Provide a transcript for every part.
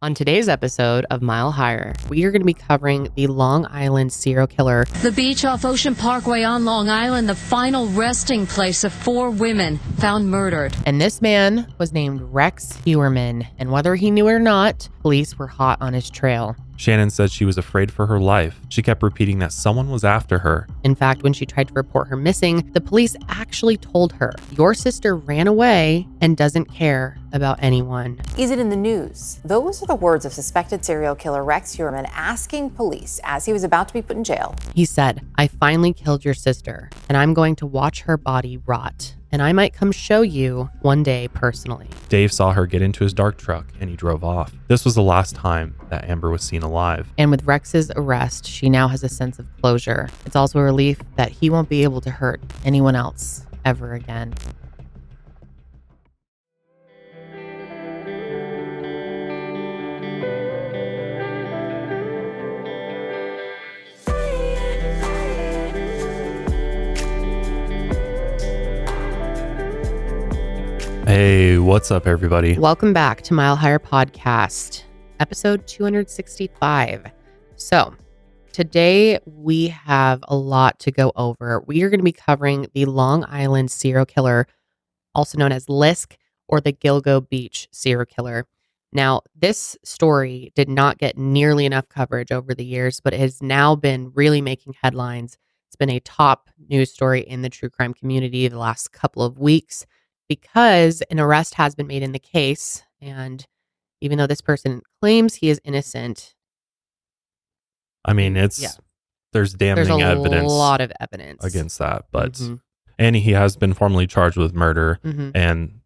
On today's episode of Mile Higher, we are going to be covering the Long Island serial killer. The beach off Ocean Parkway on Long Island, the final resting place of 4 women found murdered. And this man was named Rex Heuermann, and whether he knew it or not, police were hot on his trail. Shannan said she was afraid for her life. She kept repeating that someone was after her. In fact, when she tried to report her missing, the police actually told her, "Your sister ran away and doesn't care about anyone." Is it in the news? Those are the words of suspected serial killer Rex Heuermann asking police as he was about to be put in jail. He said, "I finally killed your sister, and I'm going to watch her body rot. And I might come show you one day personally." Dave saw her get into his dark truck and he drove off. This was the last time that Amber was seen alive. And with Rex's arrest, she now has a sense of closure. It's also a relief that he won't be able to hurt anyone else ever again. Hey, what's up, everybody? Welcome back to Mile Higher Podcast, episode 265. So, today we have a lot to go over. We are going to be covering the Long Island serial killer, also known as LISK, or the Gilgo Beach serial killer. Now, this story did not get nearly enough coverage over the years, but it has now been really making headlines. It's been a top news story in the true crime community the last couple of weeks, because an arrest has been made in the case, and even though this person claims he is innocent, I mean, there's damning there's a evidence, lot of evidence against that, but and he has been formally charged with murder, and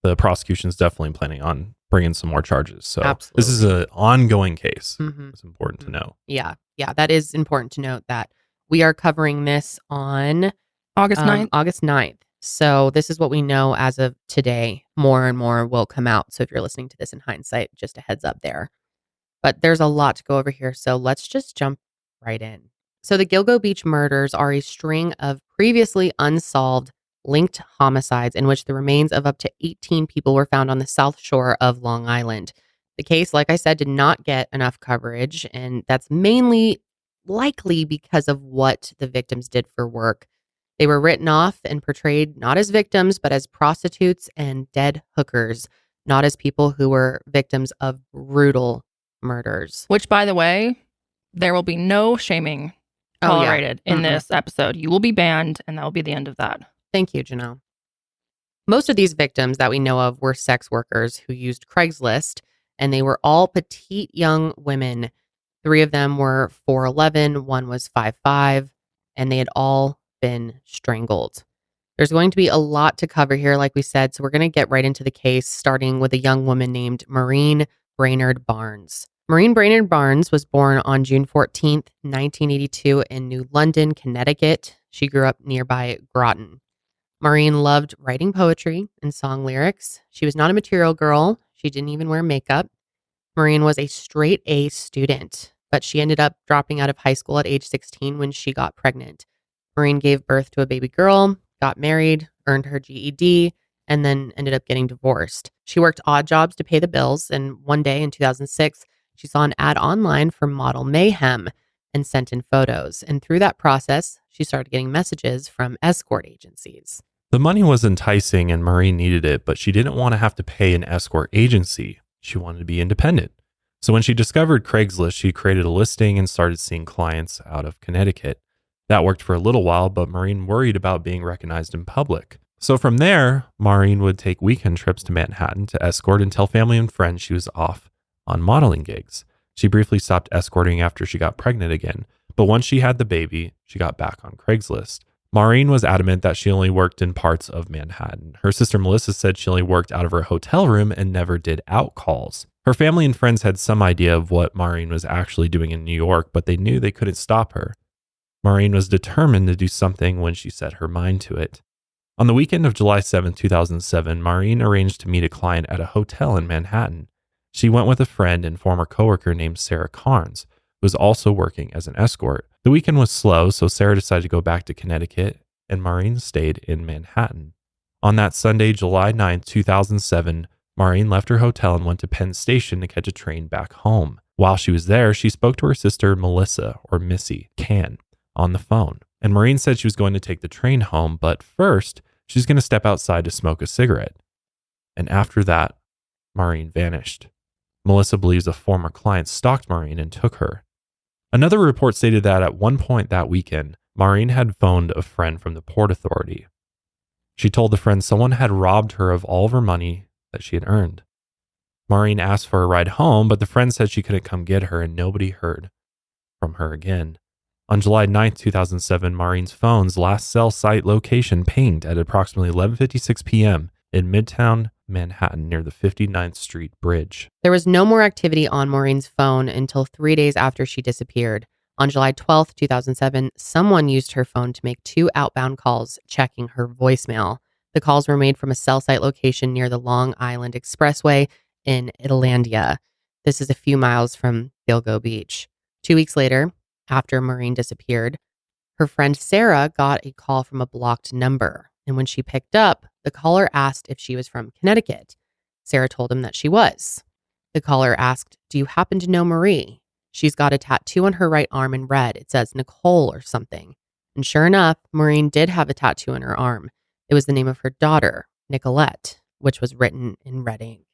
the prosecution's definitely planning on bringing some more charges. So Absolutely. This is an ongoing case. It's important to know. Yeah, that is important to note that we are covering this on August 9th. August 9th. So this is what we know as of today. More and more will come out. So if you're listening to this in hindsight, just a heads up there. But there's a lot to go over here. So let's just jump right in. So the Gilgo Beach murders are a string of previously unsolved linked homicides in which the remains of up to 18 people were found on the south shore of Long Island. The case, like I said, did not get enough coverage, and that's mainly likely because of what the victims did for work. They were written off and portrayed not as victims, but as prostitutes and dead hookers, not as people who were victims of brutal murders. Which, by the way, there will be no shaming tolerated in this episode. You will be banned, and that will be the end of that. Thank you, Janelle. Most of these victims that we know of were sex workers who used Craigslist, and they were all petite young women. 3 of them were 4'11", 1 was 5'5", and they had all been strangled. There's going to be a lot to cover here, like we said, so we're going to get right into the case, starting with a young woman named Maureen Brainerd Barnes. Maureen Brainerd Barnes was born on June 14th, 1982 in New London, Connecticut. She grew up nearby Groton. Maureen loved writing poetry and song lyrics. She was not a material girl. She didn't even wear makeup. Maureen was a straight A student, but she ended up dropping out of high school at age 16 when she got pregnant. Maureen gave birth to a baby girl, got married, earned her GED, and then ended up getting divorced. She worked odd jobs to pay the bills, and one day in 2006, she saw an ad online for Model Mayhem and sent in photos. And through that process, she started getting messages from escort agencies. The money was enticing and Maureen needed it, but she didn't want to have to pay an escort agency. She wanted to be independent. So when she discovered Craigslist, she created a listing and started seeing clients out of Connecticut. That worked for a little while, but Maureen worried about being recognized in public. So from there, Maureen would take weekend trips to Manhattan to escort and tell family and friends she was off on modeling gigs. She briefly stopped escorting after she got pregnant again, but once she had the baby, she got back on Craigslist. Maureen was adamant that she only worked in parts of Manhattan. Her sister Melissa said she only worked out of her hotel room and never did out calls. Her family and friends had some idea of what Maureen was actually doing in New York, but they knew they couldn't stop her. Maureen was determined to do something when she set her mind to it. On the weekend of July 7, 2007, Maureen arranged to meet a client at a hotel in Manhattan. She went with a friend and former coworker named Sarah Carnes, who was also working as an escort. The weekend was slow, so Sarah decided to go back to Connecticut, and Maureen stayed in Manhattan. On that Sunday, July 9, 2007, Maureen left her hotel and went to Penn Station to catch a train back home. While she was there, she spoke to her sister Melissa, or Missy, Can, on the phone. And Maureen said she was going to take the train home, but first, she's going to step outside to smoke a cigarette. And after that, Maureen vanished. Melissa believes a former client stalked Maureen and took her. Another report stated that at one point that weekend, Maureen had phoned a friend from the Port Authority. She told the friend someone had robbed her of all of her money that she had earned. Maureen asked for a ride home, but the friend said she couldn't come get her, and nobody heard from her again. On July 9th, 2007, Maureen's phone's last cell site location pinged at approximately 11:56 p.m. in Midtown Manhattan near the 59th Street Bridge. There was no more activity on Maureen's phone until 3 days after she disappeared. On July 12th, 2007, someone used her phone to make 2 outbound calls checking her voicemail. The calls were made from a cell site location near the Long Island Expressway in Itlandia. This is a few miles from Gilgo Beach. 2 weeks later, after Maureen disappeared, her friend Sarah got a call from a blocked number. And when she picked up, the caller asked if she was from Connecticut. Sarah told him that she was. The caller asked, "Do you happen to know Marie? She's got a tattoo on her right arm in red. It says Nicole or something." And sure enough, Maureen did have a tattoo on her arm. It was the name of her daughter, Nicolette, which was written in red ink.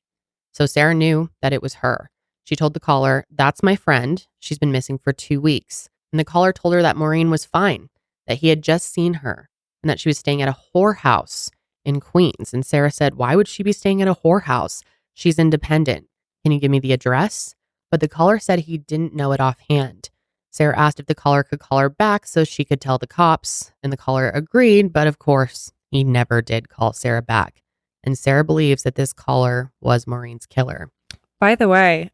So Sarah knew that it was her. She told the caller, "That's my friend. She's been missing for 2 weeks." And the caller told her that Maureen was fine, that he had just seen her, and that she was staying at a whorehouse in Queens. And Sarah said, "Why would she be staying at a whorehouse? She's independent. Can you give me the address?" But the caller said he didn't know it offhand. Sarah asked if the caller could call her back so she could tell the cops, and the caller agreed, but of course, he never did call Sarah back. And Sarah believes that this caller was Maureen's killer. By the way,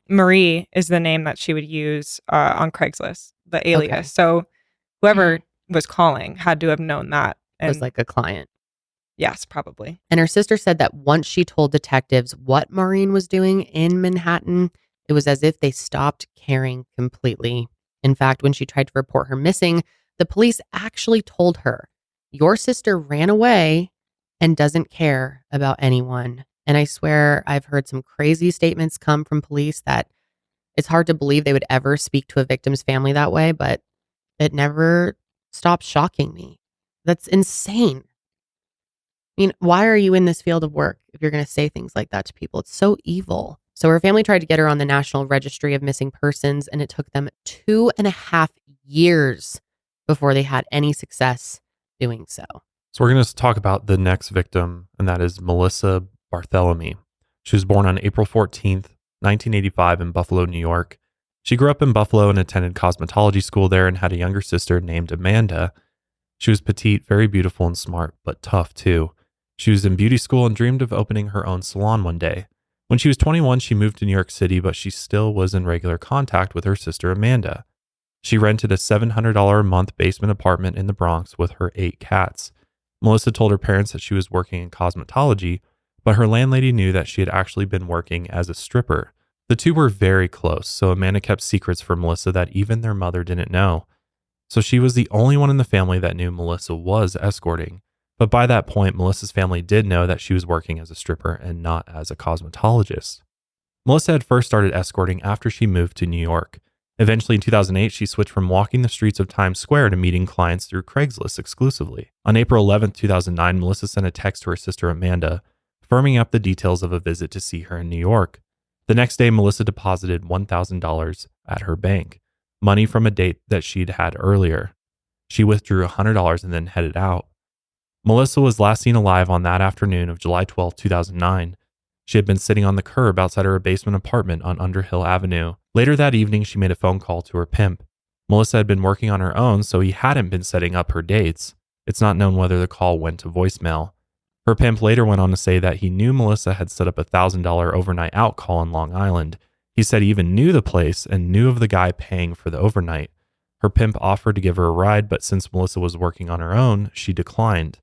Marie is the name that she would use on Craigslist, the alias. Okay. So whoever was calling had to have known that. It was like a client. Yes, probably. And her sister said that once she told detectives what Maureen was doing in Manhattan, it was as if they stopped caring completely. In fact, when she tried to report her missing, the police actually told her, "Your sister ran away and doesn't care about anyone." And I swear I've heard some crazy statements come from police that it's hard to believe they would ever speak to a victim's family that way, but it never stops shocking me. That's insane. I mean, why are you in this field of work if you're going to say things like that to people? It's so evil. So her family tried to get her on the National Registry of Missing Persons, and it took them 2.5 years before they had any success doing so. So we're going to talk about the next victim, and that is Melissa Bartholomew. She was born on April 14th, 1985 in Buffalo, New York. She grew up in Buffalo and attended cosmetology school there and had a younger sister named Amanda. She was petite, very beautiful and smart, but tough too. She was in beauty school and dreamed of opening her own salon one day. When she was 21, she moved to New York City, but she still was in regular contact with her sister Amanda. She rented a $700 a month basement apartment in the Bronx with her 8 cats. Melissa told her parents that she was working in cosmetology, but her landlady knew that she had actually been working as a stripper. The two were very close, so Amanda kept secrets from Melissa that even their mother didn't know. So she was the only one in the family that knew Melissa was escorting. But by that point, Melissa's family did know that she was working as a stripper and not as a cosmetologist. Melissa had first started escorting after she moved to New York. Eventually, in 2008, she switched from walking the streets of Times Square to meeting clients through Craigslist exclusively. On April 11, 2009, Melissa sent a text to her sister Amanda, firming up the details of a visit to see her in New York. The next day, Melissa deposited $1,000 at her bank, money from a date that she'd had earlier. She withdrew $100 and then headed out. Melissa was last seen alive on that afternoon of July 12, 2009. She had been sitting on the curb outside her basement apartment on Underhill Avenue. Later that evening, she made a phone call to her pimp. Melissa had been working on her own, so he hadn't been setting up her dates. It's not known whether the call went to voicemail. Her pimp later went on to say that he knew Melissa had set up a $1,000 overnight out call on Long Island. He said he even knew the place and knew of the guy paying for the overnight. Her pimp offered to give her a ride, but since Melissa was working on her own, she declined.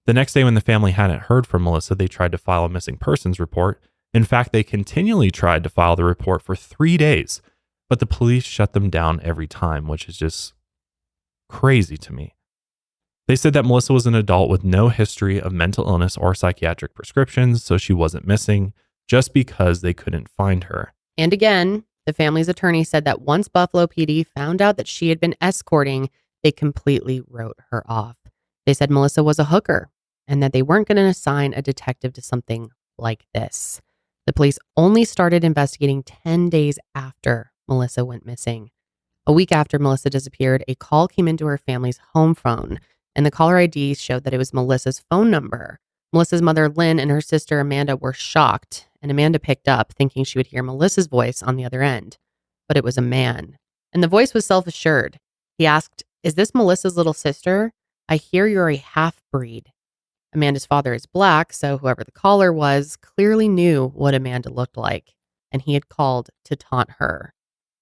The next day when the family hadn't heard from Melissa, they tried to file a missing persons report. In fact, they continually tried to file the report for 3 days, but the police shut them down every time, which is just crazy to me. They said that Melissa was an adult with no history of mental illness or psychiatric prescriptions, so she wasn't missing just because they couldn't find her. And again, the family's attorney said that once Buffalo PD found out that she had been escorting, they completely wrote her off. They said Melissa was a hooker and that they weren't going to assign a detective to something like this. The police only started investigating 10 days after Melissa went missing. A week after Melissa disappeared, a call came into her family's home phone, and the caller ID showed that it was Melissa's phone number. Melissa's mother, Lynn, and her sister, Amanda, were shocked, and Amanda picked up, thinking she would hear Melissa's voice on the other end. But it was a man, and the voice was self-assured. He asked, "Is this Melissa's little sister? I hear you're a half-breed." Amanda's father is black, so whoever the caller was clearly knew what Amanda looked like, and he had called to taunt her.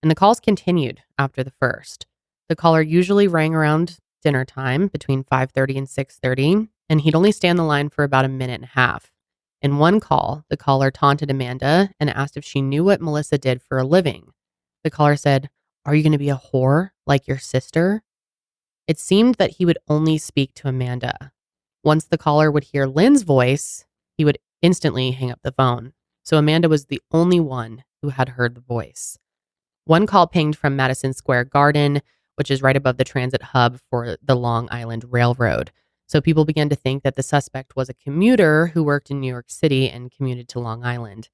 And the calls continued after the first. The caller usually rang around dinner time between 5:30 and 6:30, and he'd only stay on the line for about a minute and a half. In one call, the caller taunted Amanda and asked if she knew what Melissa did for a living. The caller said, "Are you going to be a whore like your sister?" It seemed that he would only speak to Amanda. Once the caller would hear Lynn's voice, he would instantly hang up the phone. So Amanda was the only one who had heard the voice. One call pinged from Madison Square Garden, which is right above the transit hub for the Long Island Railroad. So people began to think that the suspect was a commuter who worked in New York City and commuted to Long Island.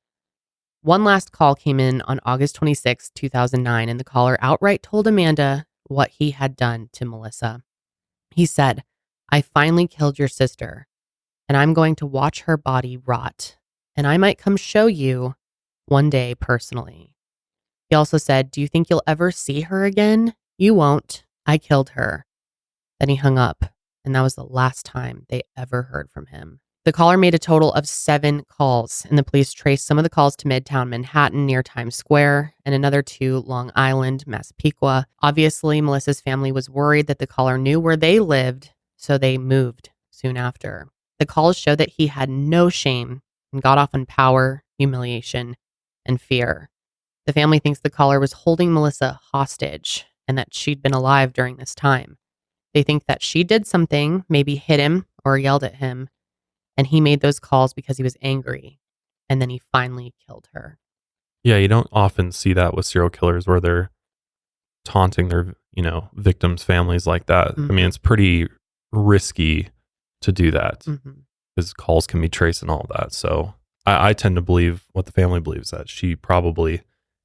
One last call came in on August 26, 2009, and the caller outright told Amanda what he had done to Melissa. He said, "I finally killed your sister, and I'm going to watch her body rot, and I might come show you one day personally." He also said, "Do you think you'll ever see her again? You won't. I killed her." Then he hung up, and that was the last time they ever heard from him. The caller made a total of 7 calls, and the police traced some of the calls to Midtown Manhattan near Times Square and another to Long Island, Massapequa. Obviously, Melissa's family was worried that the caller knew where they lived, so they moved soon after. The calls showed that he had no shame and got off on power, humiliation, and fear. The family thinks the caller was holding Melissa hostage and that she'd been alive during this time. They think that she did something, maybe hit him or yelled at him, and he made those calls because he was angry, and then he finally killed her. Yeah, you don't often see that with serial killers where they're taunting their, victims' families like that. Mm-hmm. I mean, it's pretty risky to do that because calls can be traced and all that. So I tend to believe what the family believes, that she probably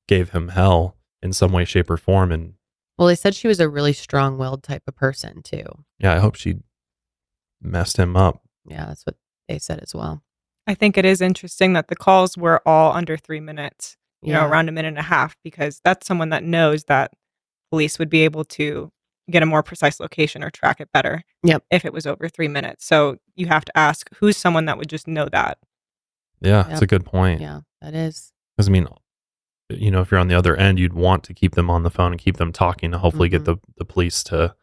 gave him hell in some way, shape, or form. And well, they said she was a really strong-willed type of person too. yeah, I hope she messed him up. Yeah, that's what they said as well. I think it is interesting that the calls were all under 3 minutes, around a minute and a half, because that's someone that knows that police would be able to get a more precise location or track it better if it was over 3 minutes. So you have to ask, who's someone that would just know that? Yeah, that's a good point. Yeah, that is. Because, I mean, if you're on the other end, you'd want to keep them on the phone and keep them talking to hopefully get the police to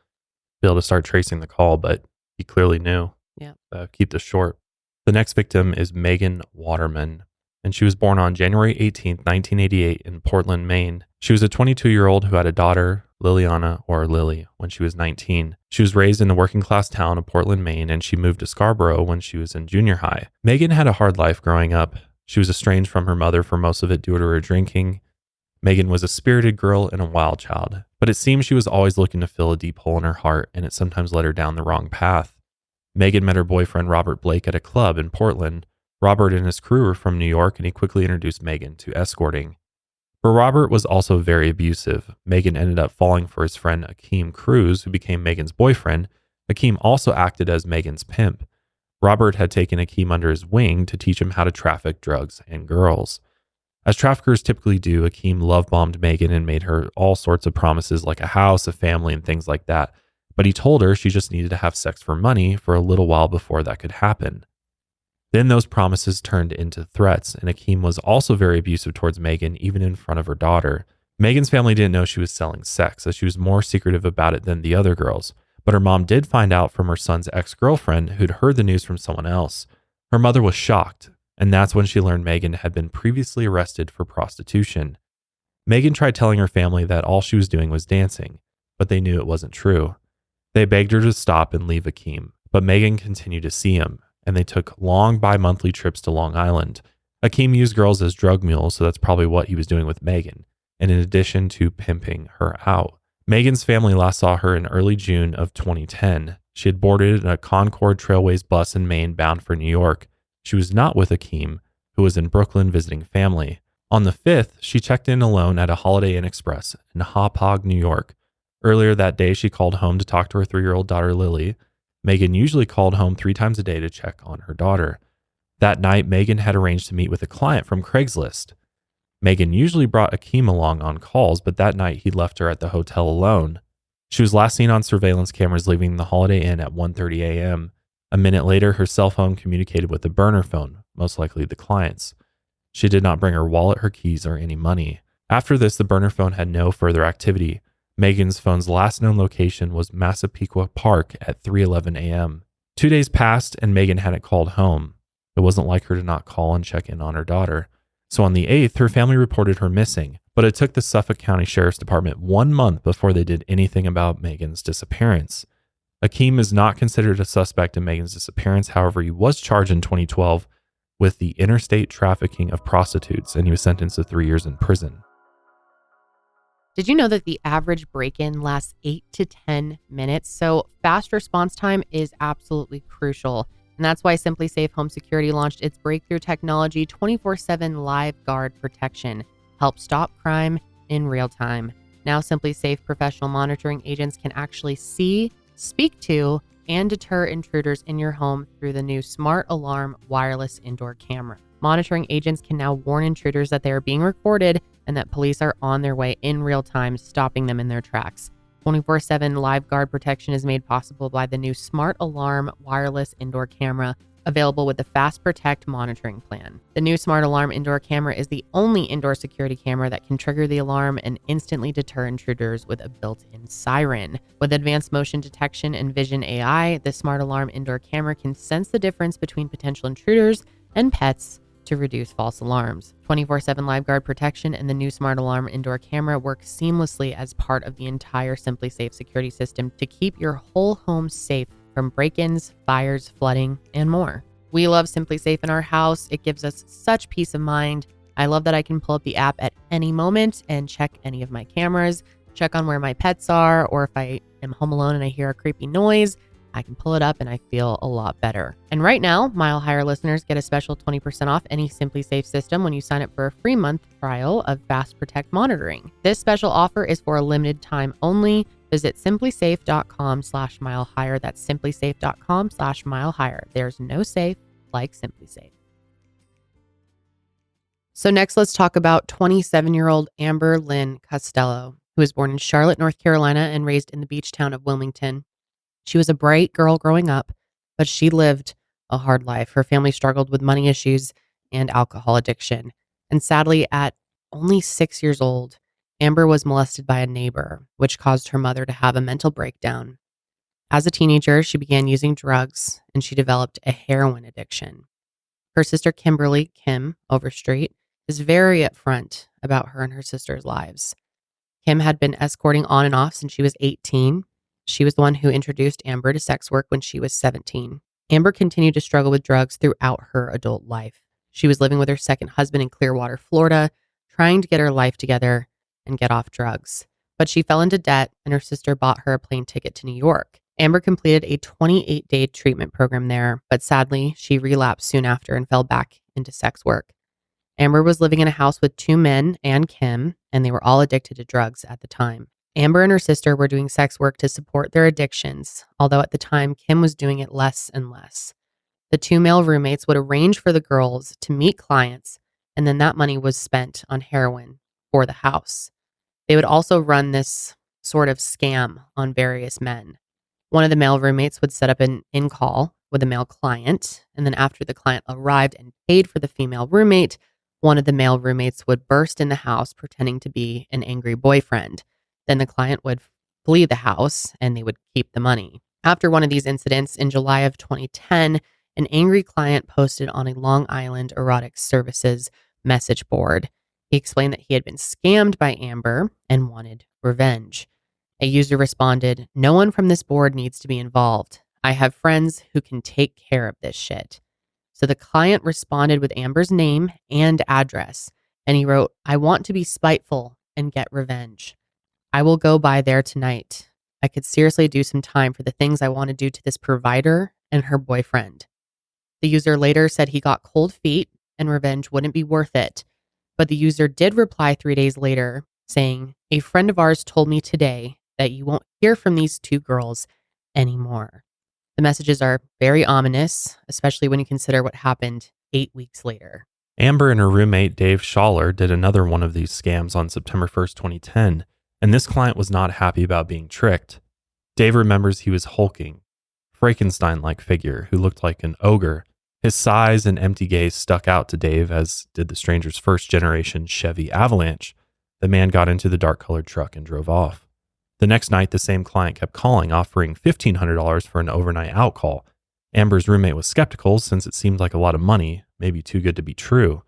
be able to start tracing the call. But he clearly knew. Yeah. Keep this short. The next victim is Megan Waterman, and she was born on January 18th, 1988 in Portland, Maine. She was a 22-year-old who had a daughter, Liliana, or Lily, when she was 19. She was raised in the working-class town of Portland, Maine, and she moved to Scarborough when she was in junior high. Megan had a hard life growing up. She was estranged from her mother for most of it due to her drinking. Megan was a spirited girl and a wild child, but it seems she was always looking to fill a deep hole in her heart, and it sometimes led her down the wrong path. Megan met her boyfriend Robert Blake at a club in Portland. Robert and his crew were from New York, and he quickly introduced Megan to escorting. But Robert was also very abusive. Megan ended up falling for his friend Akeem Cruz, who became Megan's boyfriend. Akeem also acted as Megan's pimp. Robert had taken Akeem under his wing to teach him how to traffic drugs and girls. As traffickers typically do, Akeem love-bombed Megan and made her all sorts of promises like a house, a family, and things like that. But he told her she just needed to have sex for money for a little while before that could happen. Then those promises turned into threats, and Akeem was also very abusive towards Megan, even in front of her daughter. Megan's family didn't know she was selling sex, as she was more secretive about it than the other girls. But her mom did find out from her son's ex-girlfriend, who'd heard the news from someone else. Her mother was shocked, and that's when she learned Megan had been previously arrested for prostitution. Megan tried telling her family that all she was doing was dancing, but they knew it wasn't true. They begged her to stop and leave Akeem, but Megan continued to see him, and they took long bi-monthly trips to Long Island. Akeem used girls as drug mules, so that's probably what he was doing with Megan, and in addition to pimping her out. Megan's family last saw her in early June of 2010. She had boarded a Concord Trailways bus in Maine bound for New York. She was not with Akeem, who was in Brooklyn visiting family. On the 5th, she checked in alone at a Holiday Inn Express in Hauppauge, New York. Earlier that day, she called home to talk to her 3-year-old daughter, Lily. Megan usually called home 3 times a day to check on her daughter. That night, Megan had arranged to meet with a client from Craigslist. Megan usually brought Akeem along on calls, but that night he left her at the hotel alone. She was last seen on surveillance cameras leaving the Holiday Inn at 1:30 a.m. A minute later, her cell phone communicated with a burner phone, most likely the client's. She did not bring her wallet, her keys, or any money. After this, the burner phone had no further activity. Megan's phone's last known location was Massapequa Park at 3:11 a.m. 2 days passed and Megan hadn't called home. It wasn't like her to not call and check in on her daughter. So on the 8th, her family reported her missing, but it took the Suffolk County Sheriff's Department 1 month before they did anything about Megan's disappearance. Akeem is not considered a suspect in Megan's disappearance. However, he was charged in 2012 with the interstate trafficking of prostitutes, and he was sentenced to 3 years in prison. Did you know that the average break-in lasts 8 to 10 minutes? So fast response time is absolutely crucial. And that's why Simply Safe Home Security launched its breakthrough technology 24/7 Live Guard Protection. Help stop crime in real time. Now Simply Safe professional monitoring agents can actually see, speak to, and deter intruders in your home through the new Smart Alarm wireless indoor camera. Monitoring agents can now warn intruders that they are being recorded and that police are on their way in real time, stopping them in their tracks. 24/7 Live Guard Protection is made possible by the new Smart Alarm wireless indoor camera, available with the Fast Protect monitoring plan. The new Smart Alarm indoor camera is the only indoor security camera that can trigger the alarm and instantly deter intruders with a built-in siren. With advanced motion detection and vision AI, the Smart Alarm indoor camera can sense the difference between potential intruders and pets to reduce false alarms. 24/7 Live Guard Protection and the new Smart Alarm indoor camera work seamlessly as part of the entire Simply Safe security system to keep your whole home safe from break-ins, fires, flooding, and more. We love Simply Safe in our house. It gives us such peace of mind. I love that I can pull up the app at any moment and check any of my cameras, check on where my pets are, or if I am home alone and I hear a creepy noise, I can pull it up and I feel a lot better. And right now, Mile Higher listeners get a special 20% off any Simply Safe system when you sign up for a free month trial of Fast Protect monitoring. This special offer is for a limited time only. Visit simplysafe.com/milehigher. That's simplysafe.com/milehigher. There's no safe like Simply Safe. So next, let's talk about 27-year-old Amber Lynn Costello, who was born in Charlotte, North Carolina, and raised in the beach town of Wilmington. She was a bright girl growing up, but she lived a hard life. Her family struggled with money issues and alcohol addiction. And sadly, at only 6 years old, Amber was molested by a neighbor, which caused her mother to have a mental breakdown. As a teenager, she began using drugs and she developed a heroin addiction. Her sister Kimberly, Kim Overstreet, is very upfront about her and her sister's lives. Kim had been escorting on and off since she was 18. She was the one who introduced Amber to sex work when she was 17. Amber continued to struggle with drugs throughout her adult life. She was living with her second husband in Clearwater, Florida, trying to get her life together and get off drugs. But she fell into debt and her sister bought her a plane ticket to New York. Amber completed a 28-day treatment program there, but sadly, she relapsed soon after and fell back into sex work. Amber was living in a house with 2 men and Kim, and they were all addicted to drugs at the time. Amber and her sister were doing sex work to support their addictions, although at the time, Kim was doing it less and less. The 2 male roommates would arrange for the girls to meet clients, and then that money was spent on heroin for the house. They would also run this sort of scam on various men. One of the male roommates would set up an in-call with a male client, and then after the client arrived and paid for the female roommate, one of the male roommates would burst in the house pretending to be an angry boyfriend. Then the client would flee the house and they would keep the money. After one of these incidents in July of 2010, an angry client posted on a Long Island erotic services message board. He explained that he had been scammed by Amber and wanted revenge. A user responded, "No one from this board needs to be involved. I have friends who can take care of this shit." So the client responded with Amber's name and address, and he wrote, "I want to be spiteful and get revenge. I will go by there tonight. I could seriously do some time for the things I want to do to this provider and her boyfriend." The user later said he got cold feet and revenge wouldn't be worth it. But the user did reply 3 days later saying, "A friend of ours told me today that you won't hear from these two girls anymore." The messages are very ominous, especially when you consider what happened 8 weeks later. Amber and her roommate, Dave Schaller, did another one of these scams on September 1st, 2010, and this client was not happy about being tricked. Dave remembers he was hulking, Frankenstein-like figure who looked like an ogre. His size and empty gaze stuck out to Dave, as did the stranger's first-generation Chevy Avalanche. The man got into the dark-colored truck and drove off. The next night, the same client kept calling, offering $1,500 for an overnight out call. Amber's roommate was skeptical since it seemed like a lot of money, maybe too good to be true.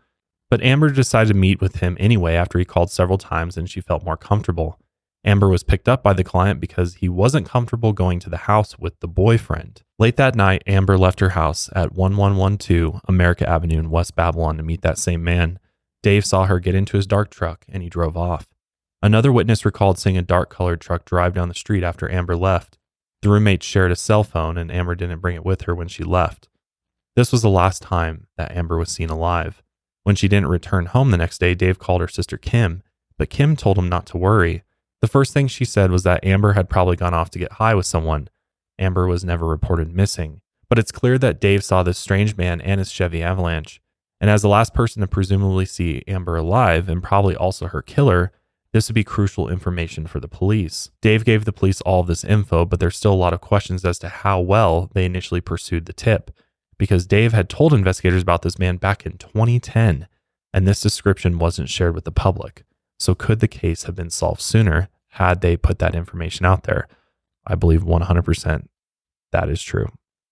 But Amber decided to meet with him anyway after he called several times and she felt more comfortable. Amber was picked up by the client because he wasn't comfortable going to the house with the boyfriend. Late that night, Amber left her house at 1112 America Avenue in West Babylon to meet that same man. Dave saw her get into his dark truck and he drove off. Another witness recalled seeing a dark-colored truck drive down the street after Amber left. The roommates shared a cell phone and Amber didn't bring it with her when she left. This was the last time that Amber was seen alive. When she didn't return home the next day, Dave called her sister Kim, but Kim told him not to worry. The first thing she said was that Amber had probably gone off to get high with someone. Amber was never reported missing. But it's clear that Dave saw this strange man and his Chevy Avalanche. And as the last person to presumably see Amber alive, and probably also her killer, this would be crucial information for the police. Dave gave the police all of this info, but there's still a lot of questions as to how well they initially pursued the tip, because Dave had told investigators about this man back in 2010, and this description wasn't shared with the public. So could the case have been solved sooner had they put that information out there? I believe 100% that is true.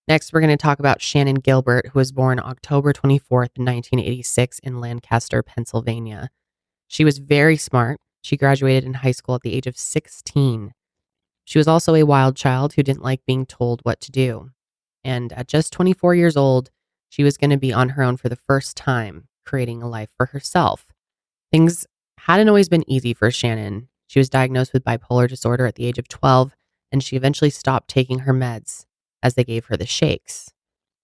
Next, we're going to talk about Shannan Gilbert, who was born October 24th, 1986 in Lancaster, Pennsylvania. She was very smart. She graduated in high school at the age of 16. She was also a wild child who didn't like being told what to do. And at just 24 years old, she was going to be on her own for the first time, creating a life for herself. Things hadn't always been easy for Shannan. She was diagnosed with bipolar disorder at the age of 12, and she eventually stopped taking her meds as they gave her the shakes.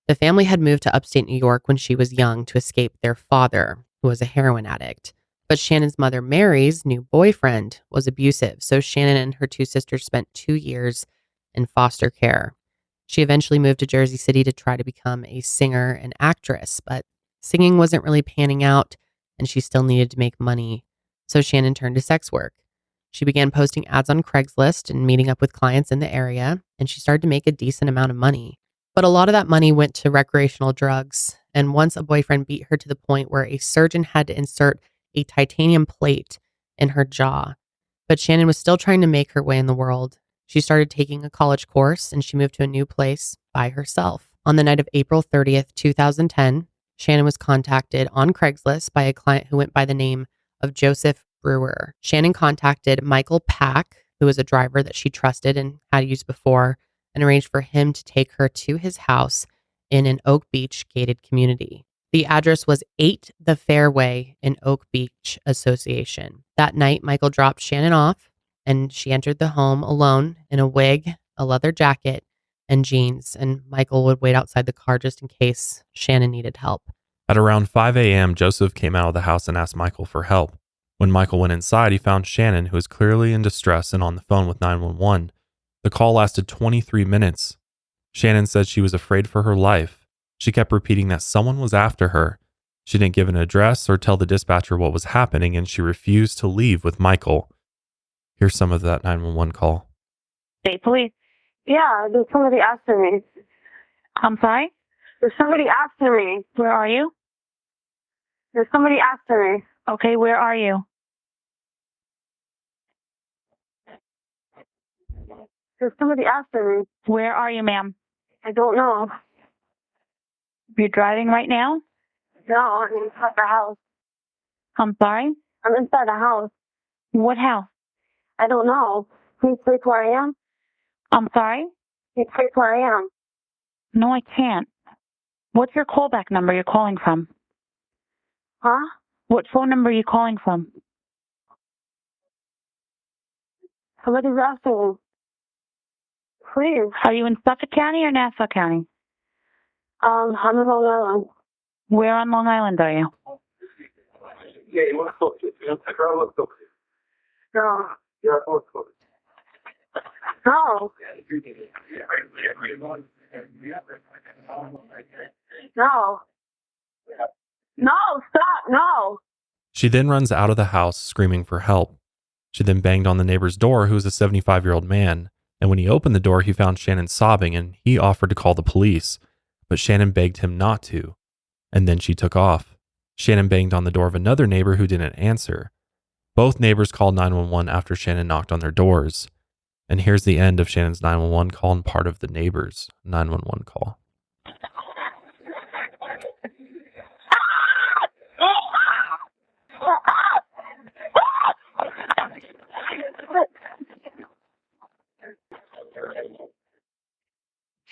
The family had moved to upstate New York when she was young to escape their father, who was a heroin addict. But Shannan's mother, Mary's new boyfriend, was abusive, so Shannan and her two sisters spent 2 years in foster care. She eventually moved to Jersey City to try to become a singer and actress, but singing wasn't really panning out, and she still needed to make money, so Shannan turned to sex work. She began posting ads on Craigslist and meeting up with clients in the area, and she started to make a decent amount of money. But a lot of that money went to recreational drugs, and once a boyfriend beat her to the point where a surgeon had to insert a titanium plate in her jaw. But Shannan was still trying to make her way in the world. She started taking a college course and she moved to a new place by herself. On the night of April 30th, 2010, Shannan was contacted on Craigslist by a client who went by the name of Joseph Brewer. Shannan contacted Michael Pack, who was a driver that she trusted and had used before, and arranged for him to take her to his house in an Oak Beach gated community. The address was 8 The Fairway in Oak Beach Association. That night, Michael dropped Shannan off, and she entered the home alone in a wig, a leather jacket, and jeans, and Michael would wait outside the car just in case Shannan needed help. At around 5 a.m., Joseph came out of the house and asked Michael for help. When Michael went inside, he found Shannan, who was clearly in distress and on the phone with 911. The call lasted 23 minutes. Shannan said she was afraid for her life. She kept repeating that someone was after her. She didn't give an address or tell the dispatcher what was happening, and she refused to leave with Michael. Here's some of that 911 call. State police. Yeah, there's somebody after me. I'm sorry? There's somebody after me. Where are you? There's somebody after me. Okay, where are you? There's somebody after me. Where are you, ma'am? I don't know. You're driving right now? No, I'm inside the house. I'm sorry? I'm inside the house. What house? I don't know. Can you place where I am? I'm sorry? Can you place where I am? No, I can't. What's your callback number you're calling from? Huh? What phone number are you calling from? Somebody's asking me. Please. Are you in Suffolk County or Nassau County? I'm in Long Island. Where on Long Island are you? Yeah, you want to talk to me? No. No. No. No, stop, no. She then runs out of the house screaming for help. She then banged on the neighbor's door, who was a 75-year-old man, and when he opened the door, he found Shannan sobbing and he offered to call the police, but Shannan begged him not to, and then she took off. Shannan banged on the door of another neighbor who didn't answer. Both neighbors called 911 after Shannan knocked on their doors. And here's the end of Shannan's 911 call and part of the neighbor's 911 call.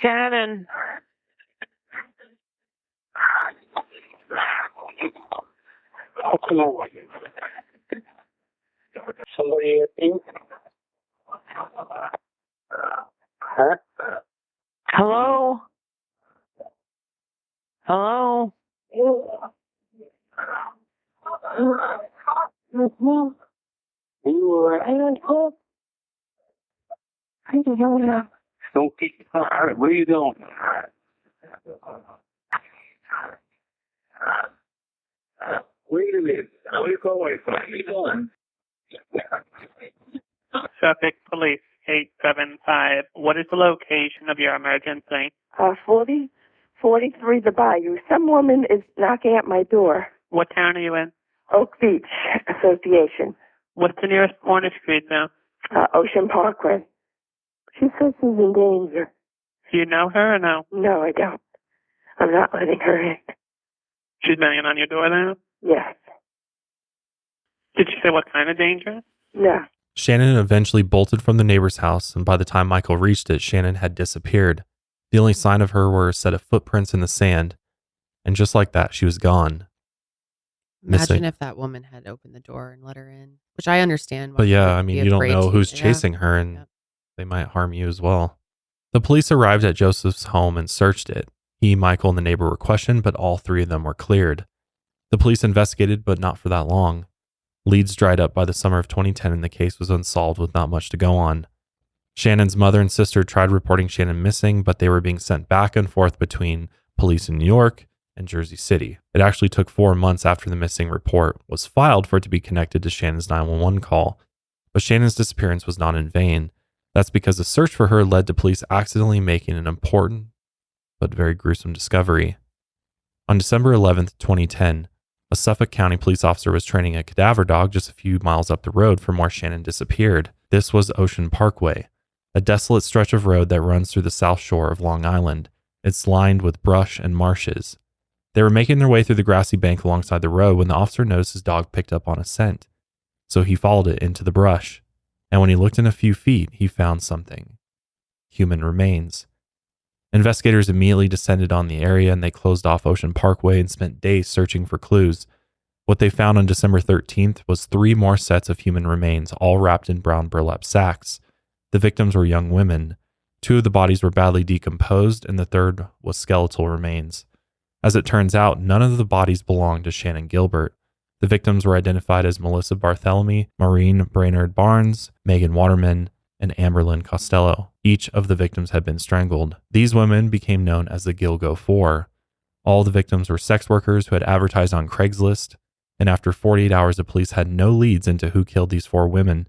Shannan. Somebody in? Huh? Hello? Hello? Don't keep. Where are you going? Wait a minute. Where are you going? Where are you going? Suffolk Police 875. What is the location of your emergency? 43 the Bayou. Some woman is knocking at my door. What town are you in? Oak Beach Association. What's the nearest corner street now? Ocean Parkway. She says she's in danger. Do you know her or no? No, I don't. I'm not letting her in. She's banging on your door now? Yes. Did she say what kind of danger? No. Shannan eventually bolted from the neighbor's house, and by the time Michael reached it, Shannan had disappeared. The only sign of her were a set of footprints in the sand, and just like that, she was gone. Imagine if that woman had opened the door and let her in, which I understand. But yeah, I mean, you don't know who's chasing her, and they might harm you as well. The police arrived at Joseph's home and searched it. He, Michael, and the neighbor were questioned, but all three of them were cleared. The police investigated, but not for that long. Leads dried up by the summer of 2010, and the case was unsolved with not much to go on. Shannan's mother and sister tried reporting Shannan missing, but they were being sent back and forth between police in New York and Jersey City. It actually took 4 months after the missing report was filed for it to be connected to Shannan's 911 call. But Shannan's disappearance was not in vain. That's because the search for her led to police accidentally making an important but very gruesome discovery. On December 11th, 2010, a Suffolk County police officer was training a cadaver dog just a few miles up the road from where Shannan disappeared. This was Ocean Parkway, a desolate stretch of road that runs through the south shore of Long Island. It's lined with brush and marshes. They were making their way through the grassy bank alongside the road when the officer noticed his dog picked up on a scent. So he followed it into the brush. And when he looked in a few feet, he found something. Human remains. Investigators immediately descended on the area and they closed off Ocean Parkway and spent days searching for clues. What they found on December 13th was 3 more sets of human remains, all wrapped in brown burlap sacks. The victims were young women. 2 of the bodies were badly decomposed, and the third was skeletal remains. As it turns out, none of the bodies belonged to Shannan Gilbert. The victims were identified as Melissa Barthélemy, Maureen Brainerd Barnes, Megan Waterman, and Amberlynn Costello. Each of the victims had been strangled. These women became known as the Gilgo Four. All the victims were sex workers who had advertised on Craigslist, and after 48 hours, the police had no leads into who killed these 4 women,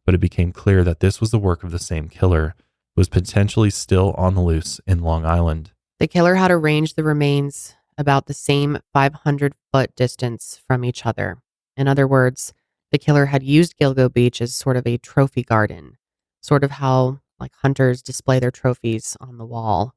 but it became clear that this was the work of the same killer, who was potentially still on the loose in Long Island. The killer had arranged the remains about the same 500-foot distance from each other. In other words, the killer had used Gilgo Beach as sort of a trophy garden, sort of how like hunters display their trophies on the wall.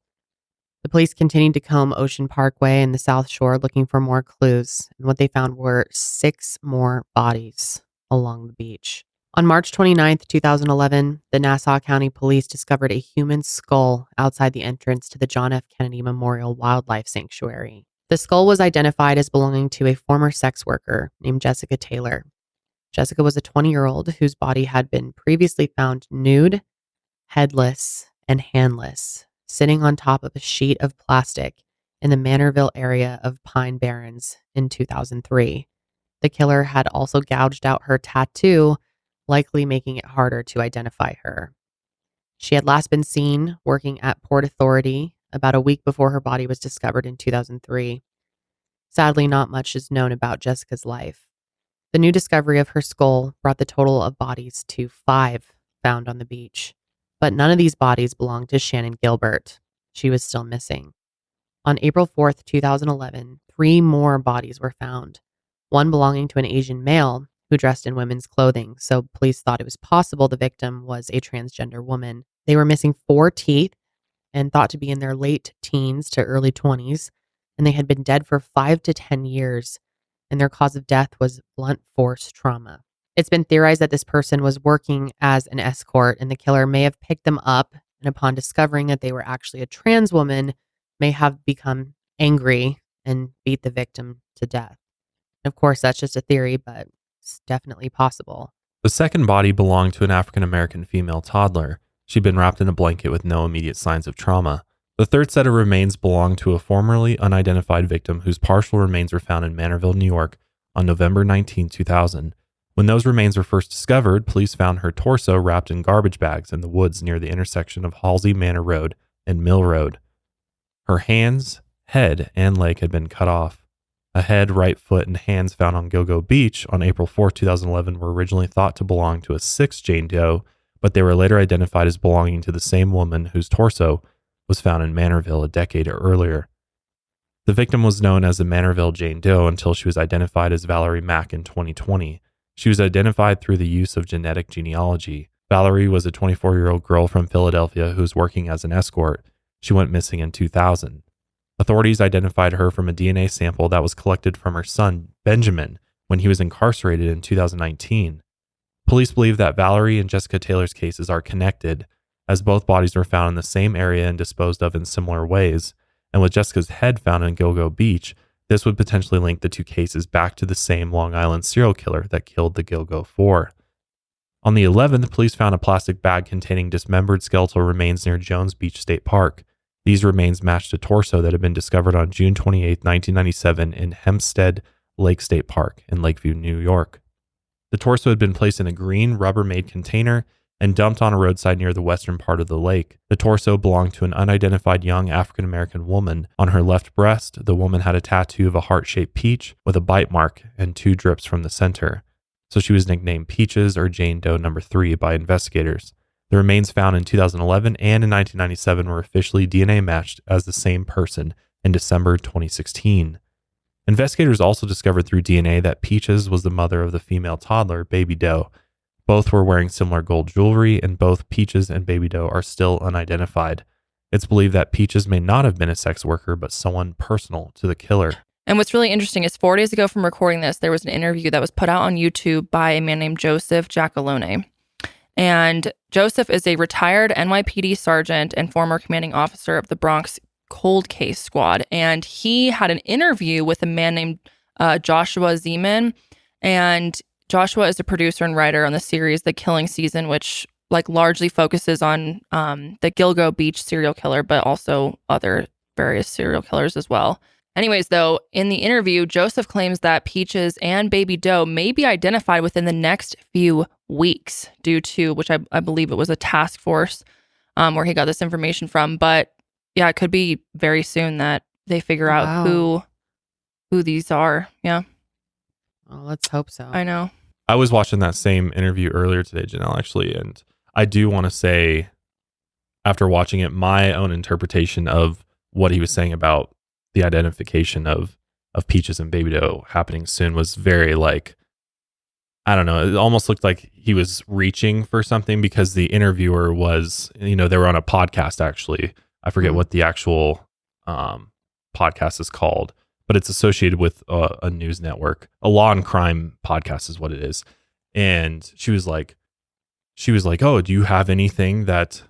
The police continued to comb Ocean Parkway and the South Shore looking for more clues, and what they found were 6 more bodies along the beach. On March 29th, 2011, the Nassau County Police discovered a human skull outside the entrance to the John F. Kennedy Memorial Wildlife Sanctuary. The skull was identified as belonging to a former sex worker named Jessica Taylor. Jessica was a 20-year-old whose body had been previously found nude, headless, and handless, sitting on top of a sheet of plastic in the Manorville area of Pine Barrens in 2003. The killer had also gouged out her tattoo, likely making it harder to identify her. She had last been seen working at Port Authority about a week before her body was discovered in 2003. Sadly, not much is known about Jessica's life. The new discovery of her skull brought the total of bodies to 5 found on the beach, but none of these bodies belonged to Shannan Gilbert. She was still missing. On April 4th, 2011, 3 more bodies were found, one belonging to an Asian male who dressed in women's clothing, so police thought it was possible the victim was a transgender woman. They were missing 4 teeth and thought to be in their late teens to early 20s, and they had been dead for 5 to 10 years, and their cause of death was blunt force trauma. It's been theorized that this person was working as an escort, and the killer may have picked them up, and upon discovering that they were actually a trans woman, may have become angry and beat the victim to death. Of course, that's just a theory, but it's definitely possible. The second body belonged to an African-American female toddler. She'd been wrapped in a blanket with no immediate signs of trauma. The third set of remains belonged to a formerly unidentified victim whose partial remains were found in Manorville, New York on November 19, 2000. When those remains were first discovered, police found her torso wrapped in garbage bags in the woods near the intersection of Halsey Manor Road and Mill Road. Her hands, head, and leg had been cut off. A head, right foot, and hands found on Gilgo Beach on April 4, 2011 were originally thought to belong to a 6th Jane Doe, but they were later identified as belonging to the same woman whose torso was found in Manorville a decade earlier. The victim was known as the Manorville Jane Doe until she was identified as Valerie Mack in 2020. She was identified through the use of genetic genealogy. Valerie was a 24-year-old girl from Philadelphia who was working as an escort. She went missing in 2000. Authorities identified her from a DNA sample that was collected from her son, Benjamin, when he was incarcerated in 2019. Police believe that Valerie and Jessica Taylor's cases are connected, as both bodies were found in the same area and disposed of in similar ways. And with Jessica's head found in Gilgo Beach, this would potentially link the 2 cases back to the same Long Island serial killer that killed the Gilgo 4. On the 11th, police found a plastic bag containing dismembered skeletal remains near Jones Beach State Park. These remains matched a torso that had been discovered on June 28, 1997 in Hempstead Lake State Park in Lakeview, New York. The torso had been placed in a green Rubbermaid container and dumped on a roadside near the western part of the lake. The torso belonged to an unidentified young African-American woman. On her left breast, the woman had a tattoo of a heart-shaped peach with a bite mark and 2 drips from the center. So she was nicknamed Peaches or Jane Doe number 3 by investigators. The remains found in 2011 and in 1997 were officially DNA matched as the same person in December 2016. Investigators also discovered through DNA that Peaches was the mother of the female toddler, Baby Doe. Both were wearing similar gold jewelry, and both Peaches and Baby Doe are still unidentified. It's believed that Peaches may not have been a sex worker, but someone personal to the killer. And what's really interesting is 4 days ago from recording this, there was an interview that was put out on YouTube by a man named Joseph Giacalone. And Joseph is a retired NYPD sergeant and former commanding officer of the Bronx Cold Case Squad. And he had an interview with a man named Joshua Zeman. And Joshua is a producer and writer on the series The Killing Season, which largely focuses on the Gilgo Beach serial killer, but also other various serial killers as well. Anyways, though, in the interview, Joseph claims that Peaches and Baby Doe may be identified within the next few weeks due to, which I believe it was a task force where he got this information from. But yeah, it could be very soon that they figure out who these are. Yeah. Well, let's hope so. I know. I was watching that same interview earlier today, Janelle, actually, and I do want to say, after watching it, my own interpretation of what he was saying about the identification of Peaches and Baby Doe happening soon was very I don't know, it almost looked like he was reaching for something because the interviewer was, they were on a podcast actually. I forget what the actual podcast is called, but it's associated with a news network. A law and crime podcast is what it is. And she was like, she was like, oh, do you have anything that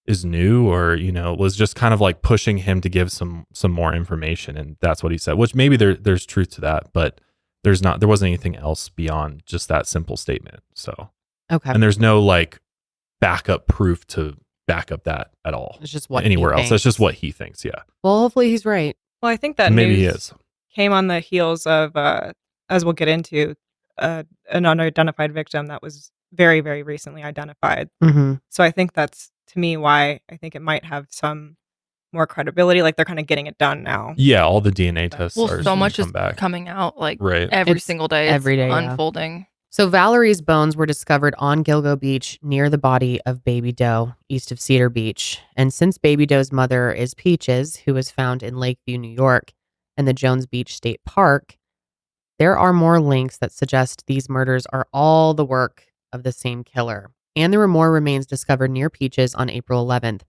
is new? Or, was just kind of like pushing him to give some more information. And that's what he said, which maybe there's truth to that, but there wasn't anything else beyond just that simple statement. So, Okay. and there's no like backup proof to back up that at all. It's just what anywhere he else. That's thinks. just what he thinks. Yeah. Well, hopefully he's right. Well, I think that Maybe news he is. came on the heels of, as we'll get into, an unidentified victim that was very, very recently identified. Mm-hmm. So I think that's, to me, why I think it might have some more credibility. Like they're kind of getting it done now. Yeah, all the DNA tests Well, are so much come is back. coming out like Right. every It's single day. every It's day, yeah. unfolding. So Valerie's bones were discovered on Gilgo Beach near the body of Baby Doe, east of Cedar Beach. And since Baby Doe's mother is Peaches, who was found in Lakeview, New York, and the Jones Beach State Park, there are more links that suggest these murders are all the work of the same killer. And there were more remains discovered near Peaches on April 11th.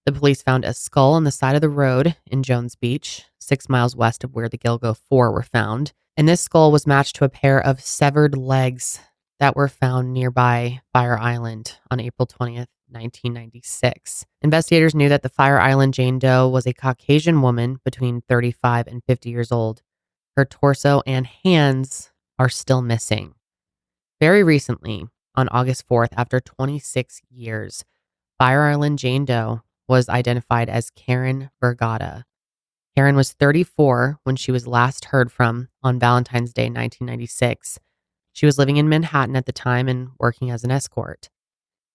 The police found a skull on the side of the road in Jones Beach, 6 miles west of where the Gilgo Four were found. And this skull was matched to a pair of severed legs that were found nearby Fire Island on April 20th, 1996. Investigators knew that the Fire Island Jane Doe was a Caucasian woman between 35 and 50 years old. Her torso and hands are still missing. Very recently, on August 4th, after 26 years, Fire Island Jane Doe was identified as Karen Bergata. Karen was 34 when she was last heard from on Valentine's Day, 1996. She was living in Manhattan at the time and working as an escort.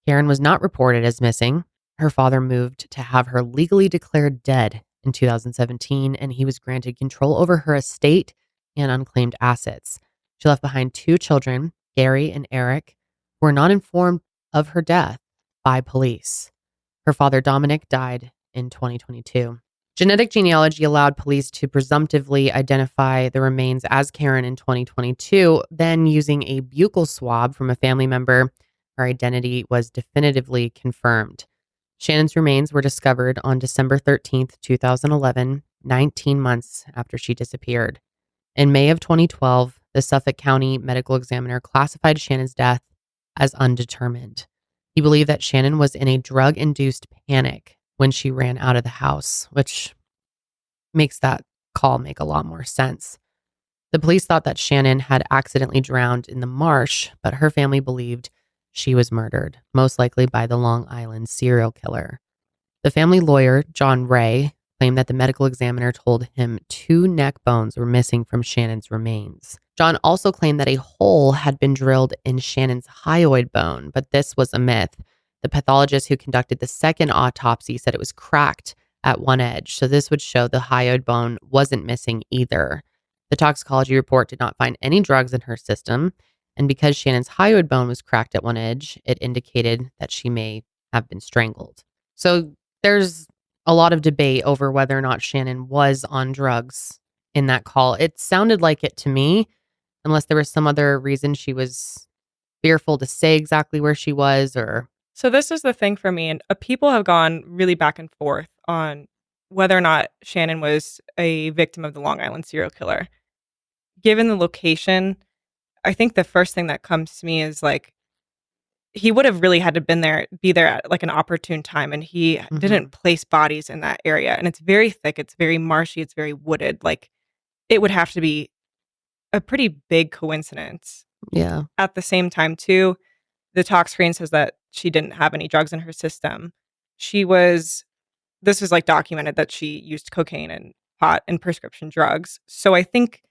Karen was not reported as missing. Her father moved to have her legally declared dead in 2017, and he was granted control over her estate and unclaimed assets. She left behind 2 children, Gary and Eric, who were not informed of her death by police. Her father, Dominic, died in 2022. Genetic genealogy allowed police to presumptively identify the remains as Karen in 2022. Then, using a buccal swab from a family member, her identity was definitively confirmed. Shannan's remains were discovered on December 13th, 2011, 19 months after she disappeared. In May of 2012, the Suffolk County medical examiner classified Shannan's death as undetermined. He believed that Shannan was in a drug-induced panic when she ran out of the house, which makes that call make a lot more sense. The police thought that Shannan had accidentally drowned in the marsh, but her family believed she was murdered, most likely by the Long Island serial killer. The family lawyer, John Ray, claimed that the medical examiner told him 2 neck bones were missing from Shannan's remains. John also claimed that a hole had been drilled in Shannan's hyoid bone, but this was a myth. The pathologist who conducted the second autopsy said it was cracked at one edge, so this would show the hyoid bone wasn't missing either. The toxicology report did not find any drugs in her system, and because Shannan's hyoid bone was cracked at one edge, it indicated that she may have been strangled. So there's a lot of debate over whether or not Shannan was on drugs in that call. It sounded like it to me, unless there was some other reason she was fearful to say exactly where she was or... So this is the thing for me, and people have gone really back and forth on whether or not Shannan was a victim of the Long Island serial killer. Given the location, I think the first thing that comes to me is like, he would have really had to be there at like an opportune time, and he didn't place bodies in that area. And it's very thick, it's very marshy, it's very wooded. Like, it would have to be a pretty big coincidence. Yeah. At the same time, too, the tox screen says that she didn't have any drugs in her system. This was like documented that she used cocaine and pot and prescription drugs. So I think,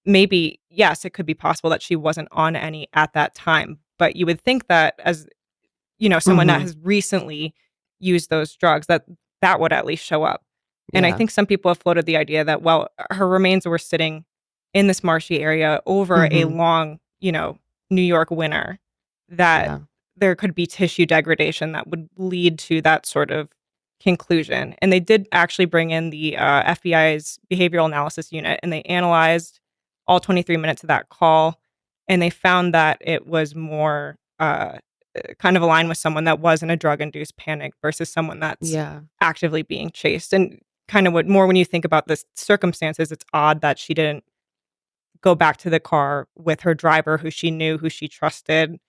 maybe, yes, it could be possible that she wasn't on any at that time. But you would think that as, someone that has recently used those drugs, that would at least show up. And I think some people have floated the idea that, well, her remains were sitting in this marshy area over a long, New York winter, that there could be tissue degradation that would lead to that sort of conclusion. And they did actually bring in the FBI's behavioral analysis unit, and they analyzed all 23 minutes of that call, and they found that it was more kind of aligned with someone that was in a drug-induced panic versus someone that's actively being chased. And kind of when you think about the circumstances, it's odd that she didn't go back to the car with her driver who she knew, who she trusted.